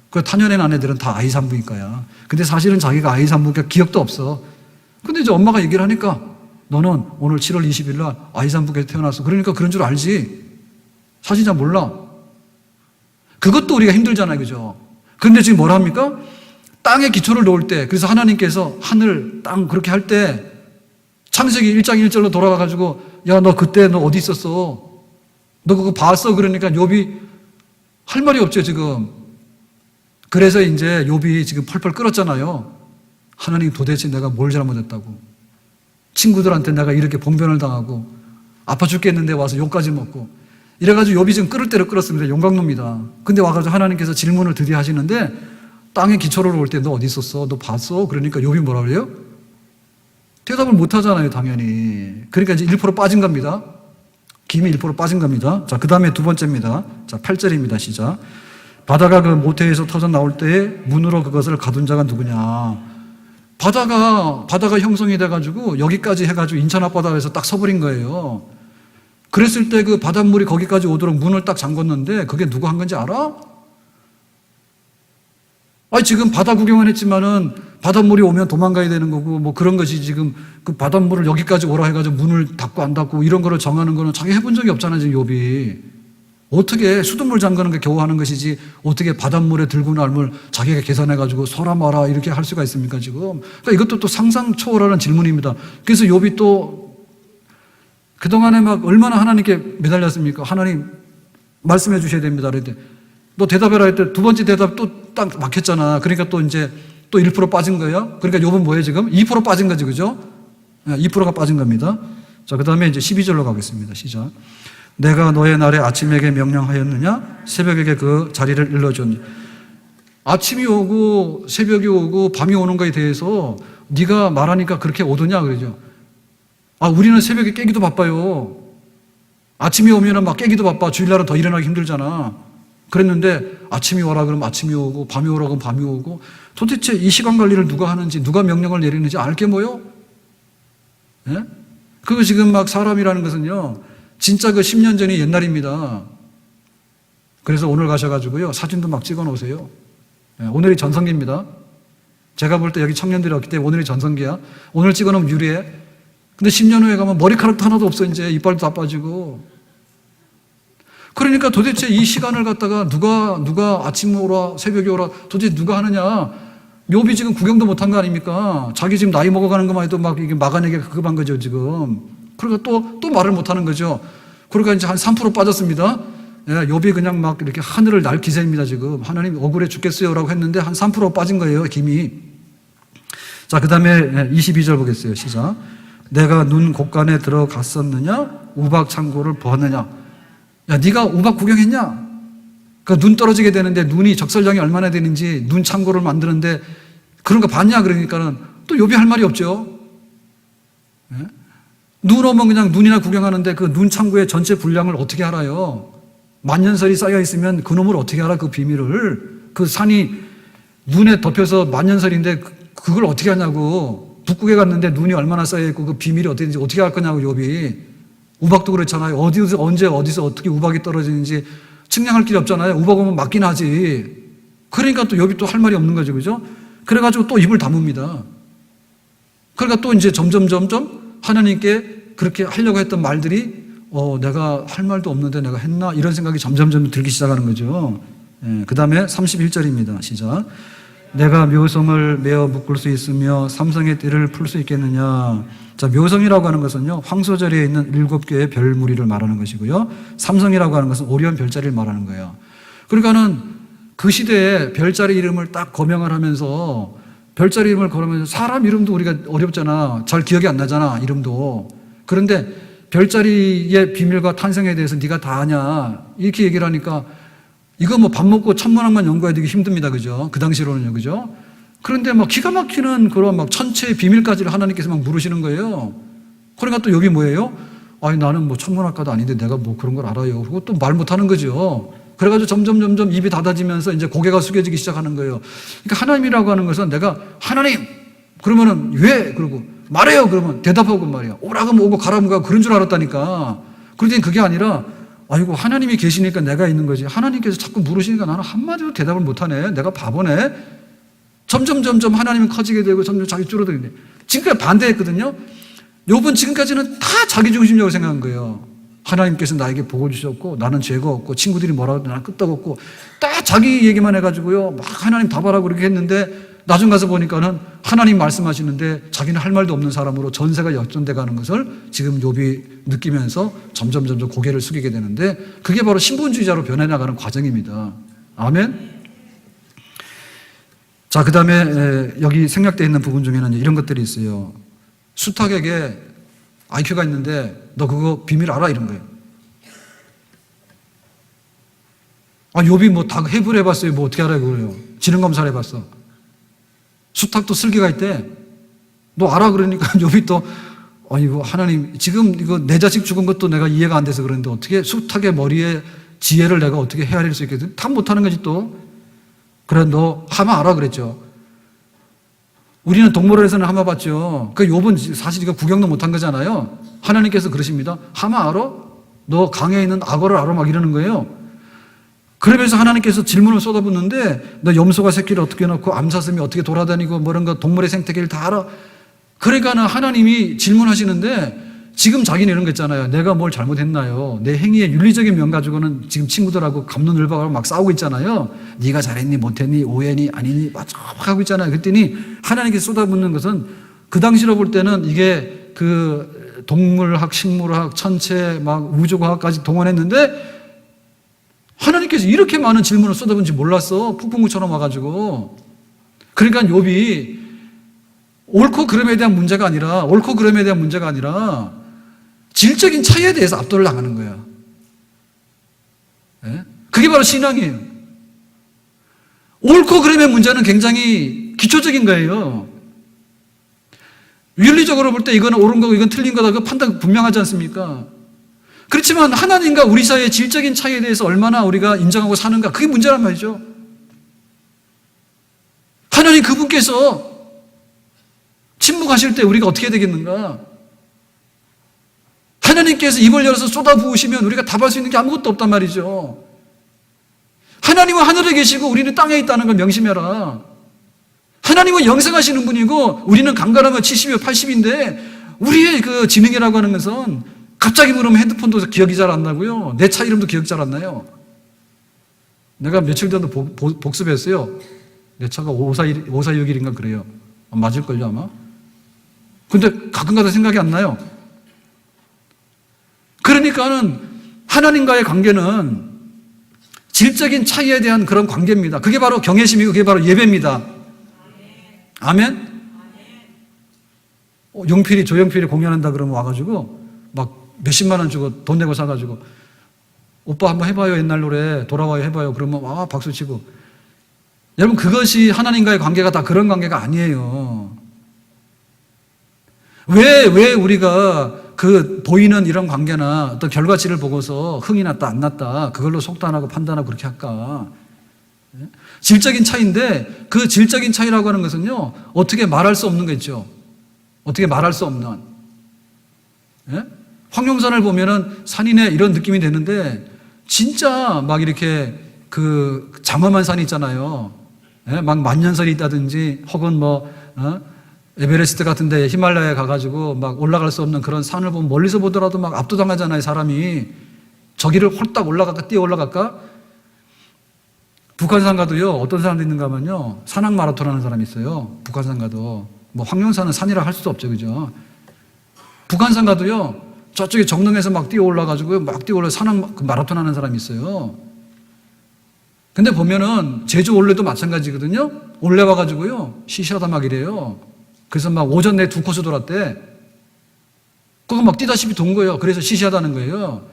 그 탄년의 아내들은 다 아이 산부일 거야. 근데 사실은 자기가 아이 산부니까 기억도 없어. 근데 이제 엄마가 얘기를 하니까 너는 오늘 7월 20일 날 아이산북에서 태어났어. 그러니까 그런 줄 알지. 사실 잘 몰라. 그것도 우리가 힘들잖아요. 그죠? 그런데 지금 뭐라 합니까? 땅에 기초를 놓을 때, 그래서 하나님께서 하늘, 땅 그렇게 할 때 창세기 1장 1절로 돌아가가지고 야, 너 그때 너 어디 있었어? 너 그거 봤어? 그러니까 욥이 할 말이 없죠, 지금. 그래서 이제 욥이 지금 펄펄 끓었잖아요. 하나님 도대체 내가 뭘 잘못했다고. 친구들한테 내가 이렇게 봉변을 당하고 아파 죽겠는데 와서 욕까지 먹고 이래가지고 욥이 지금 끓을 대로 끓었습니다. 용광로입니다. 근데 와가지고 하나님께서 질문을 드디어 하시는데 땅에 기초를 놓을 때 너 어디 있었어? 너 봤어? 그러니까 욥이 뭐라 그래요? 대답을 못 하잖아요, 당연히. 그러니까 이제 1% 빠진 겁니다. 김이 1% 빠진 겁니다. 자, 그 다음에 두 번째입니다. 자, 8절입니다. 시작. 바다가 그 모태에서 터져 나올 때에 문으로 그것을 가둔 자가 누구냐. 바다가 형성이 돼가지고 여기까지 해가지고 인천 앞바다에서 딱 서버린 거예요. 그랬을 때 그 바닷물이 거기까지 오도록 문을 딱 잠궜는데 그게 누가 한 건지 알아? 아니, 지금 바다 구경은 했지만은 바닷물이 오면 도망가야 되는 거고 뭐 그런 것이 지금 그 바닷물을 여기까지 오라 해가지고 문을 닫고 안 닫고 이런 거를 정하는 거는 자기 해본 적이 없잖아요, 지금 욥이. 어떻게 수돗물 잠그는 게 겨우 하는 것이지 어떻게 바닷물에 들고 날물 자기가 계산해가지고 서라 마라 이렇게 할 수가 있습니까, 지금? 그러니까 이것도 또 상상 초월하는 질문입니다. 그래서 욥이 또 그동안에 막 얼마나 하나님께 매달렸습니까? 하나님 말씀해 주셔야 됩니다. 그랬더니 너 대답해라 했더니 두 번째 대답 또 딱 막혔잖아. 그러니까 또 이제 또 1% 빠진 거예요. 그러니까 욥은 뭐예요, 지금? 2% 빠진 거지, 그죠? 2%가 빠진 겁니다. 자, 그 다음에 이제 12절로 가겠습니다. 시작. 내가 너의 날에 아침에게 명령하였느냐? 새벽에게 그 자리를 일러줬느냐? 아침이 오고 새벽이 오고 밤이 오는 거에 대해서 네가 말하니까 그렇게 오더냐? 그러죠. 아, 우리는 새벽에 깨기도 바빠요. 아침이 오면은 막 깨기도 바빠. 주일날은 더 일어나기 힘들잖아. 그랬는데 아침이 오라 그러면 아침이 오고 밤이 오라 그러면 밤이 오고 도대체 이 시간 관리를 누가 하는지 누가 명령을 내리는지 알게 뭐요? 예? 그거 지금 막 사람이라는 것은요. 진짜 그 10년 전이 옛날입니다. 그래서 오늘 가셔가지고요. 사진도 막 찍어 놓으세요. 예, 오늘이 전성기입니다. 제가 볼 때 여기 청년들이 없기 때문에 오늘이 전성기야. 오늘 찍어 놓으면 유리해. 근데 10년 후에 가면 머리카락도 하나도 없어. 이제 이빨도 다 빠지고. 그러니까 도대체 이 시간을 갖다가 누가 아침에 오라 새벽에 오라 도대체 누가 하느냐. 욥이 지금 구경도 못한 거 아닙니까? 자기 지금 나이 먹어가는 것만 해도 막 이게 막아내기 급한 거죠, 지금. 그러니까 또 말을 못 하는 거죠. 그러니까 이제 한 3% 빠졌습니다. 예, 욥이 그냥 막 이렇게 하늘을 날 기세입니다, 지금. 하나님 억울해 죽겠어요라고 했는데 한 3% 빠진 거예요, 김이. 자, 그 다음에 22절 보겠어요. 시작. 내가 눈 곳간에 들어갔었느냐? 우박 창고를 보았느냐? 야, 네가 우박 구경했냐? 그 눈 떨어지게 되는데 눈이 적설량이 얼마나 되는지 눈 창고를 만드는데 그런 거 봤냐? 그러니까는 또 욥이 할 말이 없죠. 예? 눈 오면 그냥 눈이나 구경하는데 그 눈 창고의 전체 분량을 어떻게 알아요? 만년설이 쌓여 있으면 그놈을 어떻게 알아? 그 비밀을. 그 산이 눈에 덮여서 만년설인데 그걸 어떻게 하냐고. 북극에 갔는데 눈이 얼마나 쌓여 있고 그 비밀이 어떻게 되는지 어떻게 할 거냐고, 욥이. 우박도 그렇잖아요. 어디서 어떻게 우박이 떨어지는지 측량할 길이 없잖아요. 우박 오면 맞긴 하지. 그러니까 또 욥이 또 할 말이 없는 거죠, 그죠? 그래가지고 또 입을 다뭅니다. 그러니까 또 이제 점점 하나님께 그렇게 하려고 했던 말들이 내가 할 말도 없는데 내가 했나? 이런 생각이 점점 들기 시작하는 거죠. 예, 그 다음에 31절입니다. 시작. 내가 묘성을 메어 묶을 수 있으며 삼성의 띠를 풀 수 있겠느냐. 자, 묘성이라고 하는 것은요, 황소자리에 있는 7개의 별 무리를 말하는 것이고요. 삼성이라고 하는 것은 오리온 별자리를 말하는 거예요. 그러니까는 그 시대에 별자리 이름을 딱 거명을 하면서 별자리 이름을 걸으면서 사람 이름도 우리가 어렵잖아. 잘 기억이 안 나잖아, 이름도. 그런데 별자리의 비밀과 탄생에 대해서 네가 다 아냐. 이렇게 얘기를 하니까 이거 뭐 밥 먹고 천문학만 연구해야 되기 힘듭니다. 그죠? 그 당시로는요. 그죠? 그런데 막 기가 막히는 그런 막 천체의 비밀까지를 하나님께서 막 물으시는 거예요. 그러니까 또 여기 뭐예요? 아니, 나는 뭐 천문학가도 아닌데 내가 뭐 그런 걸 알아요. 그리고 또 말 못 하는 거죠. 그래가지고 점점 입이 닫아지면서 이제 고개가 숙여지기 시작하는 거예요. 그러니까 하나님이라고 하는 것은 내가 하나님! 그러면은 왜? 그러고 말해요! 그러면 대답하고 말이야. 오라고 오고 가라고 가고 그런 줄 알았다니까. 그런데 그게 아니라 아이고, 하나님이 계시니까 내가 있는 거지. 하나님께서 자꾸 물으시니까 나는 한마디도 대답을 못하네. 내가 바보네. 점점 하나님이 커지게 되고 점점 자기 줄어들게 돼요. 지금까지 반대했거든요. 욥은 지금까지는 다 자기 중심적으로 생각한 거예요. 하나님께서 나에게 복을 주셨고 나는 죄가 없고 친구들이 뭐라고 해도 나는 끄떡없고 딱 자기 얘기만 해가지고요. 막 하나님 답하라고 그렇게 했는데 나중 가서 보니까는 하나님 말씀하시는데 자기는 할 말도 없는 사람으로 전세가 역전돼 가는 것을 지금 욥이 느끼면서 점점 고개를 숙이게 되는데 그게 바로 신분주의자로 변해나가는 과정입니다. 아멘. 자, 그 다음에 여기 생략되어 있는 부분 중에는 이런 것들이 있어요. 수탁에게 IQ가 있는데 너 그거 비밀 알아? 이런 거예요. 아, 욥이 뭐 다 해부를 해봤어요. 뭐 어떻게 알아요? 그래요. 지능검사를 해봤어. 수탁도 슬기가 있대. 너 알아? 그러니까 욥이 또 이거 하나님 지금 이거 내 자식 죽은 것도 내가 이해가 안 돼서 그러는데 어떻게 수탁의 머리에 지혜를 내가 어떻게 헤아릴 수 있겠어? 다 못하는 거지 또. 그래 너 하마 알아? 그랬죠. 우리는 동물원에서는 하마 봤죠. 그 욥은 사실 이거 구경도 못한 거잖아요. 하나님께서 그러십니다. 하마 알아? 너 강에 있는 악어를 알아? 막 이러는 거예요. 그러면서 하나님께서 질문을 쏟아붓는데 너 염소가 새끼를 어떻게 낳고 암사슴이 어떻게 돌아다니고 뭐 이런 거 동물의 생태계를 다 알아? 그러니까는 하나님이 질문하시는데 지금 자기는 이런 거 있잖아요. 내가 뭘 잘못했나요? 내 행위의 윤리적인 면 가지고는 지금 친구들하고 갑론을박하고 막 싸우고 있잖아요. 네가 잘했니 못했니 오해니 아니니 막 하고 있잖아요. 그랬더니 하나님께서 쏟아붓는 것은 그 당시로 볼 때는 이게 그 동물학, 식물학, 천체, 막 우주과학까지 동원했는데 하나님께서 이렇게 많은 질문을 쏟아붓는지 몰랐어. 폭풍우처럼 와가지고. 그러니까 욥이 옳고 그름에 대한 문제가 아니라 질적인 차이에 대해서 압도를 당하는 거야. 네? 그게 바로 신앙이에요. 옳고 그름의 문제는 굉장히 기초적인 거예요. 윤리적으로 볼 때 이건 옳은 거고 이건 틀린 거다. 그 판단 분명하지 않습니까? 그렇지만 하나님과 우리 사이의 질적인 차이에 대해서 얼마나 우리가 인정하고 사는가 그게 문제란 말이죠. 하나님 그분께서 침묵하실 때 우리가 어떻게 되겠는가? 하나님께서 입을 열어서 쏟아부으시면 우리가 답할 수 있는 게 아무것도 없단 말이죠. 하나님은 하늘에 계시고 우리는 땅에 있다는 걸 명심해라. 하나님은 영생하시는 분이고 우리는 강건하면 70이고 80인데 우리의 그 지능이라고 하는 것은 갑자기 물으면 핸드폰도 기억이 잘 안 나고요. 내 차 이름도 기억 잘 안 나요. 내가 며칠 전에 복습했어요. 내 차가 5461인가 그래요. 맞을걸요 아마. 근데 가끔가다 생각이 안 나요. 그러니까는 하나님과의 관계는 질적인 차이에 대한 그런 관계입니다. 그게 바로 경외심이고 그게 바로 예배입니다. 아멘? 조용필이 공연한다 그러면 와가지고 막 몇십만 원 주고 돈 내고 사가지고 오빠 한번 해봐요. 옛날 노래 돌아와요 해봐요. 그러면 와 박수 치고. 여러분 그것이 하나님과의 관계가 다 그런 관계가 아니에요. 왜 우리가 그 보이는 이런 관계나 어떤 결과치를 보고서 흥이 났다 안 났다 그걸로 속단하고 판단하고 그렇게 할까? 질적인 차이인데 그 질적인 차이라고 하는 것은요 어떻게 말할 수 없는 거죠. 어떻게 말할 수 없는. 예? 황룡산을 보면은 산이네 이런 느낌이 되는데 진짜 막 이렇게 그 장엄한 산이 있잖아요. 예? 막 만년설이 있다든지 혹은 에베레스트 같은 데 히말라야에 가가지고 막 올라갈 수 없는 그런 산을 보면 멀리서 보더라도 막 압도당하잖아요, 사람이. 저기를 홀딱 올라갈까, 뛰어 올라갈까? 북한산 가도요, 어떤 사람도 있는가 하면요, 산악 마라톤 하는 사람이 있어요. 북한산 가도. 뭐, 황룡산은 산이라 할 수도 없죠, 그죠? 북한산 가도요, 저쪽에 정릉에서 막 뛰어 올라가지고 막 뛰어 올라 산악 마라톤 하는 사람이 있어요. 근데 보면은 제주 올레도 마찬가지거든요. 올레 와가지고요, 시시하다 막 이래요. 그래서 막 오전 내 2코스 돌았대. 그거 막 뛰다시피 돈 거예요. 그래서 시시하다는 거예요.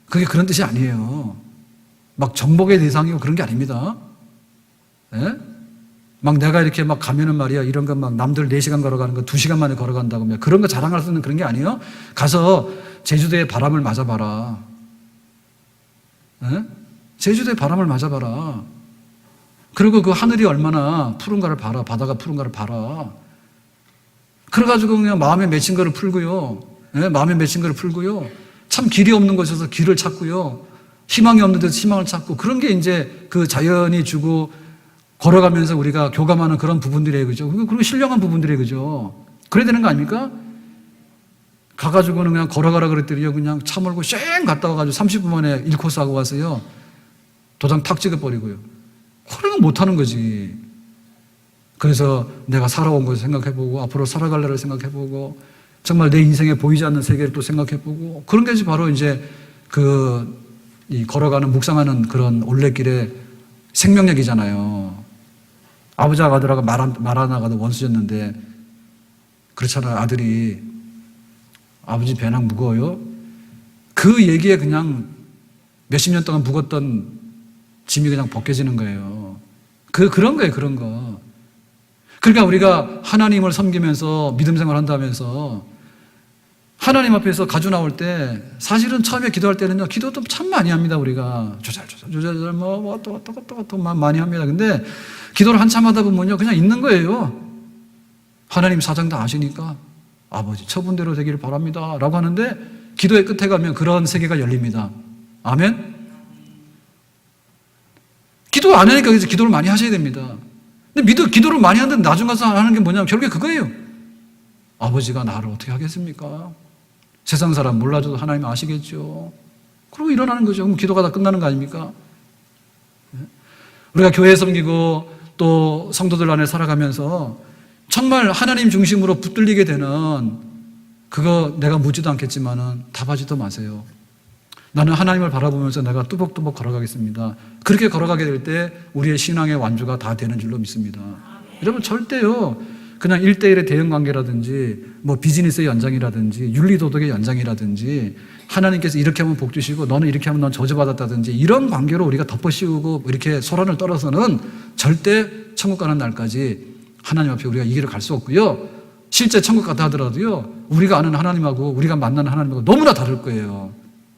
그게 그런 뜻이 아니에요. 막 정복의 대상이고 그런 게 아닙니다. 예? 막 내가 이렇게 막 가면은 말이야, 이런 거 막 남들 4시간 걸어가는 거 2시간 만에 걸어간다고 그런 거 자랑할 수 있는 그런 게 아니에요. 가서 제주도의 바람을 맞아봐라. 예? 제주도의 바람을 맞아봐라. 그리고 그 하늘이 얼마나 푸른가를 봐라. 바다가 푸른가를 봐라. 그래가지고 그냥 마음에 맺힌 거를 풀고요. 예? 마음에 맺힌 거를 풀고요. 참 길이 없는 곳에서 길을 찾고요. 희망이 없는 데서 희망을 찾고 그런 게 이제 그 자연이 주고 걸어가면서 우리가 교감하는 그런 부분들이에요. 그죠? 그리고 신령한 부분들이에요. 그죠? 그래야 되는 거 아닙니까? 가가지고는 그냥 걸어가라 그랬더니요. 그냥 차 몰고 쌩 갔다 와가지고 30분 만에 1코스 하고 왔어요. 도장 탁 찍어버리고요. 그런 건 못하는 거지. 그래서 내가 살아온 것을 생각해보고 앞으로 살아갈 날을 생각해보고 정말 내 인생에 보이지 않는 세계를 또 생각해보고 그런 게 바로 이제 이 걸어가는 묵상하는 그런 올레길의 생명력이잖아요. 아버지하고 아들하고 말 안 나가도 원수였는데 그렇잖아요. 아들이 아버지 배낭 무거워요. 그 얘기에 그냥 몇십 년 동안 묵었던 짐이 그냥 벗겨지는 거예요. 그런 거예요. 그런 거. 그러니까 우리가 하나님을 섬기면서 믿음 생활 한다면서 하나님 앞에서 가져 나올 때 사실은 처음에 기도할 때는요, 기도도 참 많이 합니다. 우리가 조잘조잘 또 많이 합니다. 근데 기도를 한참 하다 보면요, 그냥 있는 거예요. 하나님 사정 다 아시니까 아버지 처분대로 되기를 바랍니다 라고 하는데 기도의 끝에 가면 그런 세계가 열립니다. 아멘? 기도 안 하니까 이제 기도를 많이 하셔야 됩니다. 근데 기도를 많이 하는데 나중 가서 하는 게 뭐냐면 결국에 그거예요. 아버지가 나를 어떻게 하겠습니까? 세상 사람 몰라줘도 하나님 아시겠죠. 그러고 일어나는 거죠. 그럼 기도가 다 끝나는 거 아닙니까? 우리가 교회 섬기고 또 성도들 안에 살아가면서 정말 하나님 중심으로 붙들리게 되는 그거 내가 묻지도 않겠지만은 답하지도 마세요. 나는 하나님을 바라보면서 내가 뚜벅뚜벅 걸어가겠습니다. 그렇게 걸어가게 될 때 우리의 신앙의 완주가 다 되는 줄로 믿습니다. 여러분 절대요 그냥 1대1의 대응 관계라든지 뭐 비즈니스의 연장이라든지 윤리도덕의 연장이라든지 하나님께서 이렇게 하면 복 주시고 너는 이렇게 하면 넌 저주받았다든지 이런 관계로 우리가 덮어씌우고 이렇게 소란을 떨어서는 절대 천국 가는 날까지 하나님 앞에 우리가 이 길을 갈 수 없고요. 실제 천국 갔다 하더라도요 우리가 아는 하나님하고 우리가 만나는 하나님하고 너무나 다를 거예요.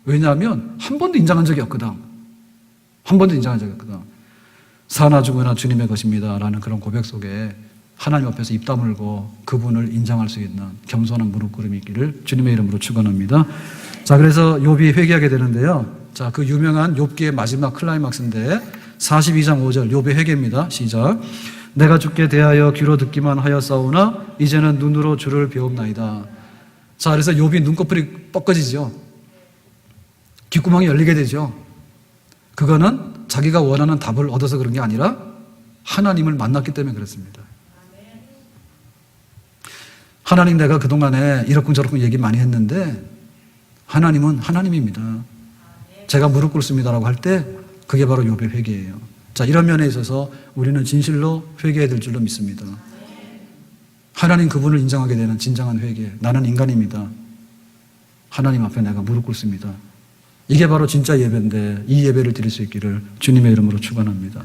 왜냐하면 한 번도 인정한 적이 없거든. 한 번도 인정한 적이 없거든. 사나 죽으나 주님의 것입니다 라는 그런 고백 속에 하나님 앞에서 입 다물고 그분을 인정할 수 있는 겸손한 무릎 꿇음이 있기를 주님의 이름으로 축원합니다. 자, 그래서 욥이 회개하게 되는데요. 자, 그 유명한 욥기의 마지막 클라이막스인데 42장 5절 욥의 회개입니다. 시작. 내가 주께 대하여 귀로 듣기만 하였사오나 이제는 눈으로 주를 배웁나이다. 자, 그래서 욥이 눈꺼풀이 뻗어지죠. 귓구멍이 열리게 되죠. 그거는 자기가 원하는 답을 얻어서 그런 게 아니라 하나님을 만났기 때문에 그렇습니다. 하나님 내가 그동안에 이렇쿵저렇쿵 얘기 많이 했는데 하나님은 하나님입니다. 제가 무릎 꿇습니다라고 할 때 그게 바로 욥의 회개예요. 자, 이런 면에 있어서 우리는 진실로 회개해야 될 줄로 믿습니다. 하나님 그분을 인정하게 되는 진정한 회개. 나는 인간입니다. 하나님 앞에 내가 무릎 꿇습니다. 이게 바로 진짜 예배인데 이 예배를 드릴 수 있기를 주님의 이름으로 축원합니다.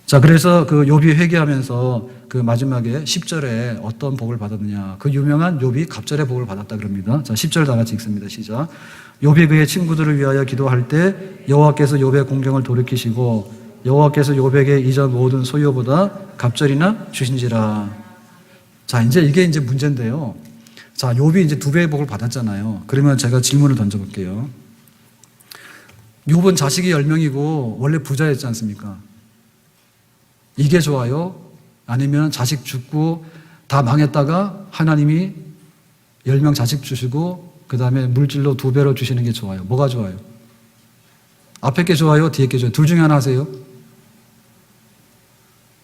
자, 그래서 그 욥이 회개하면서 그 마지막에 10절에 어떤 복을 받았느냐. 그 유명한 욥이 갑절의 복을 받았다 그럽니다. 자, 10절 다 같이 읽습니다. 시작. 욥이 그의 친구들을 위하여 기도할 때 여호와께서 욥의 공경을 돌이키시고 여호와께서 욥에게 이전 모든 소유보다 갑절이나 주신지라. 자, 이제 문제인데요. 자, 욥이 이제 2배의 복을 받았잖아요. 그러면 제가 질문을 던져볼게요. 욥은 자식이 10명이고 원래 부자였지 않습니까? 이게 좋아요? 아니면 자식 죽고 다 망했다가 하나님이 10명 자식 주시고 그 다음에 물질로 2배로 주시는 게 좋아요? 뭐가 좋아요? 앞에 게 좋아요? 뒤에 게 좋아요? 둘 중에 하나 하세요?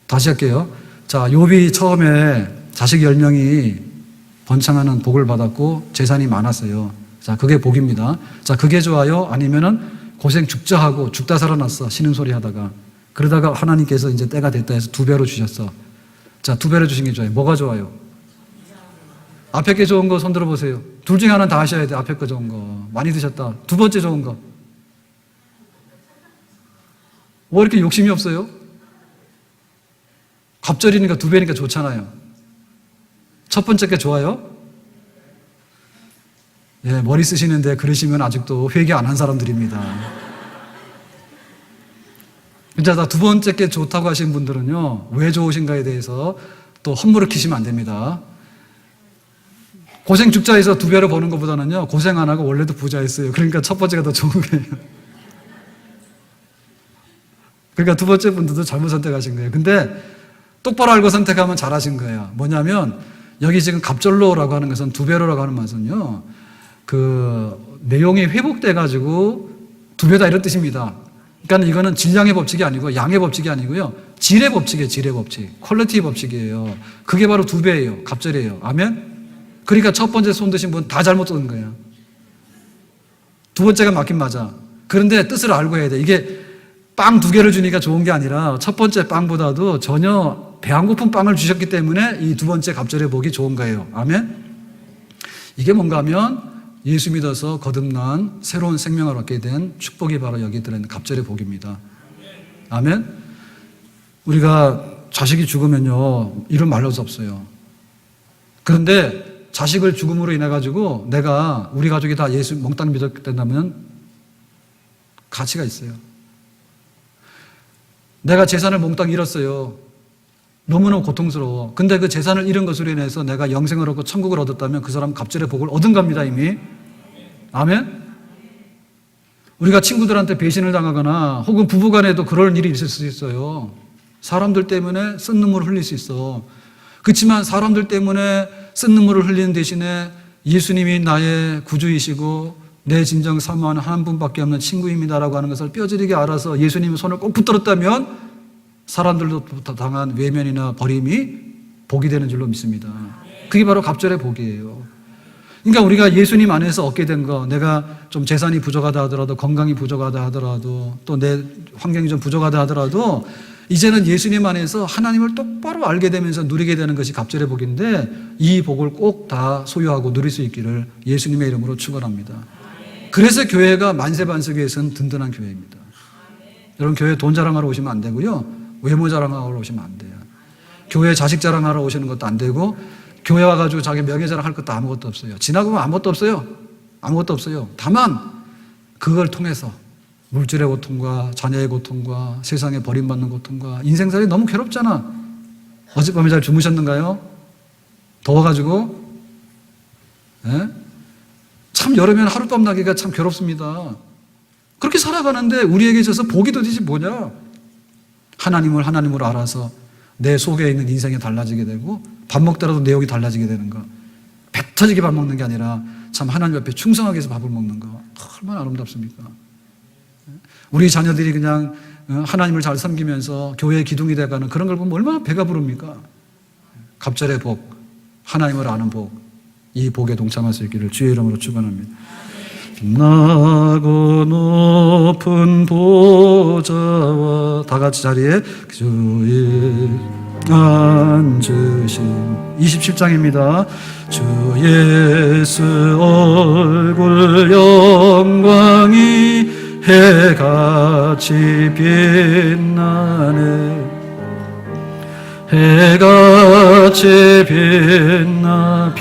다시 할게요. 자, 욥이 처음에 자식 10명이 번창하는 복을 받았고 재산이 많았어요. 자, 그게 복입니다. 자, 그게 좋아요? 아니면은 고생 죽자 하고 죽다 살아났어. 신음소리 하다가. 그러다가 하나님께서 이제 때가 됐다 해서 2배로 주셨어. 자, 2배로 주신 게 좋아요. 뭐가 좋아요? 앞에 게 좋은 거 손 들어보세요. 둘 중에 하나는 다 하셔야 돼. 앞에 거 좋은 거. 많이 드셨다. 2번째 좋은 거. 왜 이렇게 욕심이 없어요? 갑절이니까 2배니까 좋잖아요. 첫 번째 게 좋아요? 예, 머리 쓰시는데 그러시면 아직도 회개 안 한 사람들입니다. 진짜 다 2번째 게 좋다고 하신 분들은요, 왜 좋으신가에 대해서 또 헛물을 키시면 안 됩니다. 고생 죽자에서 2배로 버는 것보다는요, 고생 안 하고 원래도 부자였어요. 그러니까 첫 번째가 더 좋은 거예요. 그러니까 두 번째 분들도 잘못 선택하신 거예요. 근데 똑바로 알고 선택하면 잘하신 거예요. 뭐냐면 여기 지금 갑절로라고 하는 것은 두 배로라고 하는 것은요, 그 내용이 회복돼 가지고 두 배다 이런 뜻입니다. 그러니까 이거는 질량의 법칙이 아니고 양의 법칙이 아니고요, 질의 법칙이에요. 질의 법칙, 퀄리티 법칙이에요. 그게 바로 두 배예요. 갑절이에요. 아멘. 그러니까 첫 번째 손 드신 분 다 잘못 든 거예요. 두 번째가 맞긴 맞아. 그런데 뜻을 알고 해야 돼. 이게 빵 두 개를 주니까 좋은 게 아니라 첫 번째 빵보다도 전혀 배 안 고픈 빵을 주셨기 때문에 이 두 번째 갑절의 복이 좋은 거예요. 아멘. 이게 뭔가 하면 예수 믿어서 거듭난 새로운 생명을 얻게 된 축복이 바로 여기 들어있는 갑절의 복입니다. 아멘. 우리가 자식이 죽으면요, 이름 말할 수 없어요. 그런데 자식을 죽음으로 인해 가지고 내가 우리 가족이 다 예수 몽땅 믿었기 때문에 가치가 있어요. 내가 재산을 몽땅 잃었어요. 너무너무 고통스러워. 근데 그 재산을 잃은 것으로 인해서 내가 영생을 얻고 천국을 얻었다면 그 사람은 갑절의 복을 얻은 겁니다, 이미. 아멘? 우리가 친구들한테 배신을 당하거나 혹은 부부간에도 그럴 일이 있을 수 있어요. 사람들 때문에 쓴 눈물을 흘릴 수 있어. 그렇지만 사람들 때문에 쓴 눈물을 흘리는 대신에 예수님이 나의 구주이시고 내 진정 사모하는 한 분밖에 없는 친구입니다라고 하는 것을 뼈저리게 알아서 예수님의 손을 꼭 붙들었다면 사람들도 당한 외면이나 버림이 복이 되는 줄로 믿습니다. 그게 바로 갑절의 복이에요. 그러니까 우리가 예수님 안에서 얻게 된 거, 내가 좀 재산이 부족하다 하더라도, 건강이 부족하다 하더라도, 또 내 환경이 좀 부족하다 하더라도 이제는 예수님 안에서 하나님을 똑바로 알게 되면서 누리게 되는 것이 갑절의 복인데, 이 복을 꼭 다 소유하고 누릴 수 있기를 예수님의 이름으로 축원합니다. 그래서 교회가 만세반석에서는 든든한 교회입니다. 여러분, 교회 돈 자랑하러 오시면 안 되고요, 외모 자랑하러 오시면 안 돼요. 교회 자식 자랑하러 오시는 것도 안 되고, 교회 와가지고 자기 명예 자랑할 것도 아무것도 없어요. 지나고 보면 아무것도 없어요. 아무것도 없어요. 다만 그걸 통해서 물질의 고통과 자녀의 고통과 세상에 버림받는 고통과 인생살이 너무 괴롭잖아. 어젯밤에 잘 주무셨는가요? 더워가지고? 예? 참 여름에는 하룻밤 나기가 참 괴롭습니다. 그렇게 살아가는데 우리에게 있어서 복이 도대체 뭐냐? 하나님을 하나님으로 알아서 내 속에 있는 인생이 달라지게 되고, 밥 먹더라도 내용이 달라지게 되는 거. 배 터지게 밥 먹는 게 아니라 참 하나님 앞에 충성하게 해서 밥을 먹는 거. 얼마나 아름답습니까? 우리 자녀들이 그냥 하나님을 잘 섬기면서 교회의 기둥이 돼가는 그런 걸 보면 얼마나 배가 부릅니까? 갑절의 복, 하나님을 아는 복, 이 복에 동참할 수 있기를 주의 이름으로 축원합니다. 빛나고 높은 보좌와 다 같이 자리에 주의 앉으신 27장입니다. 주 예수 얼굴 영광이 해같이 빛나네. 해같이 빛나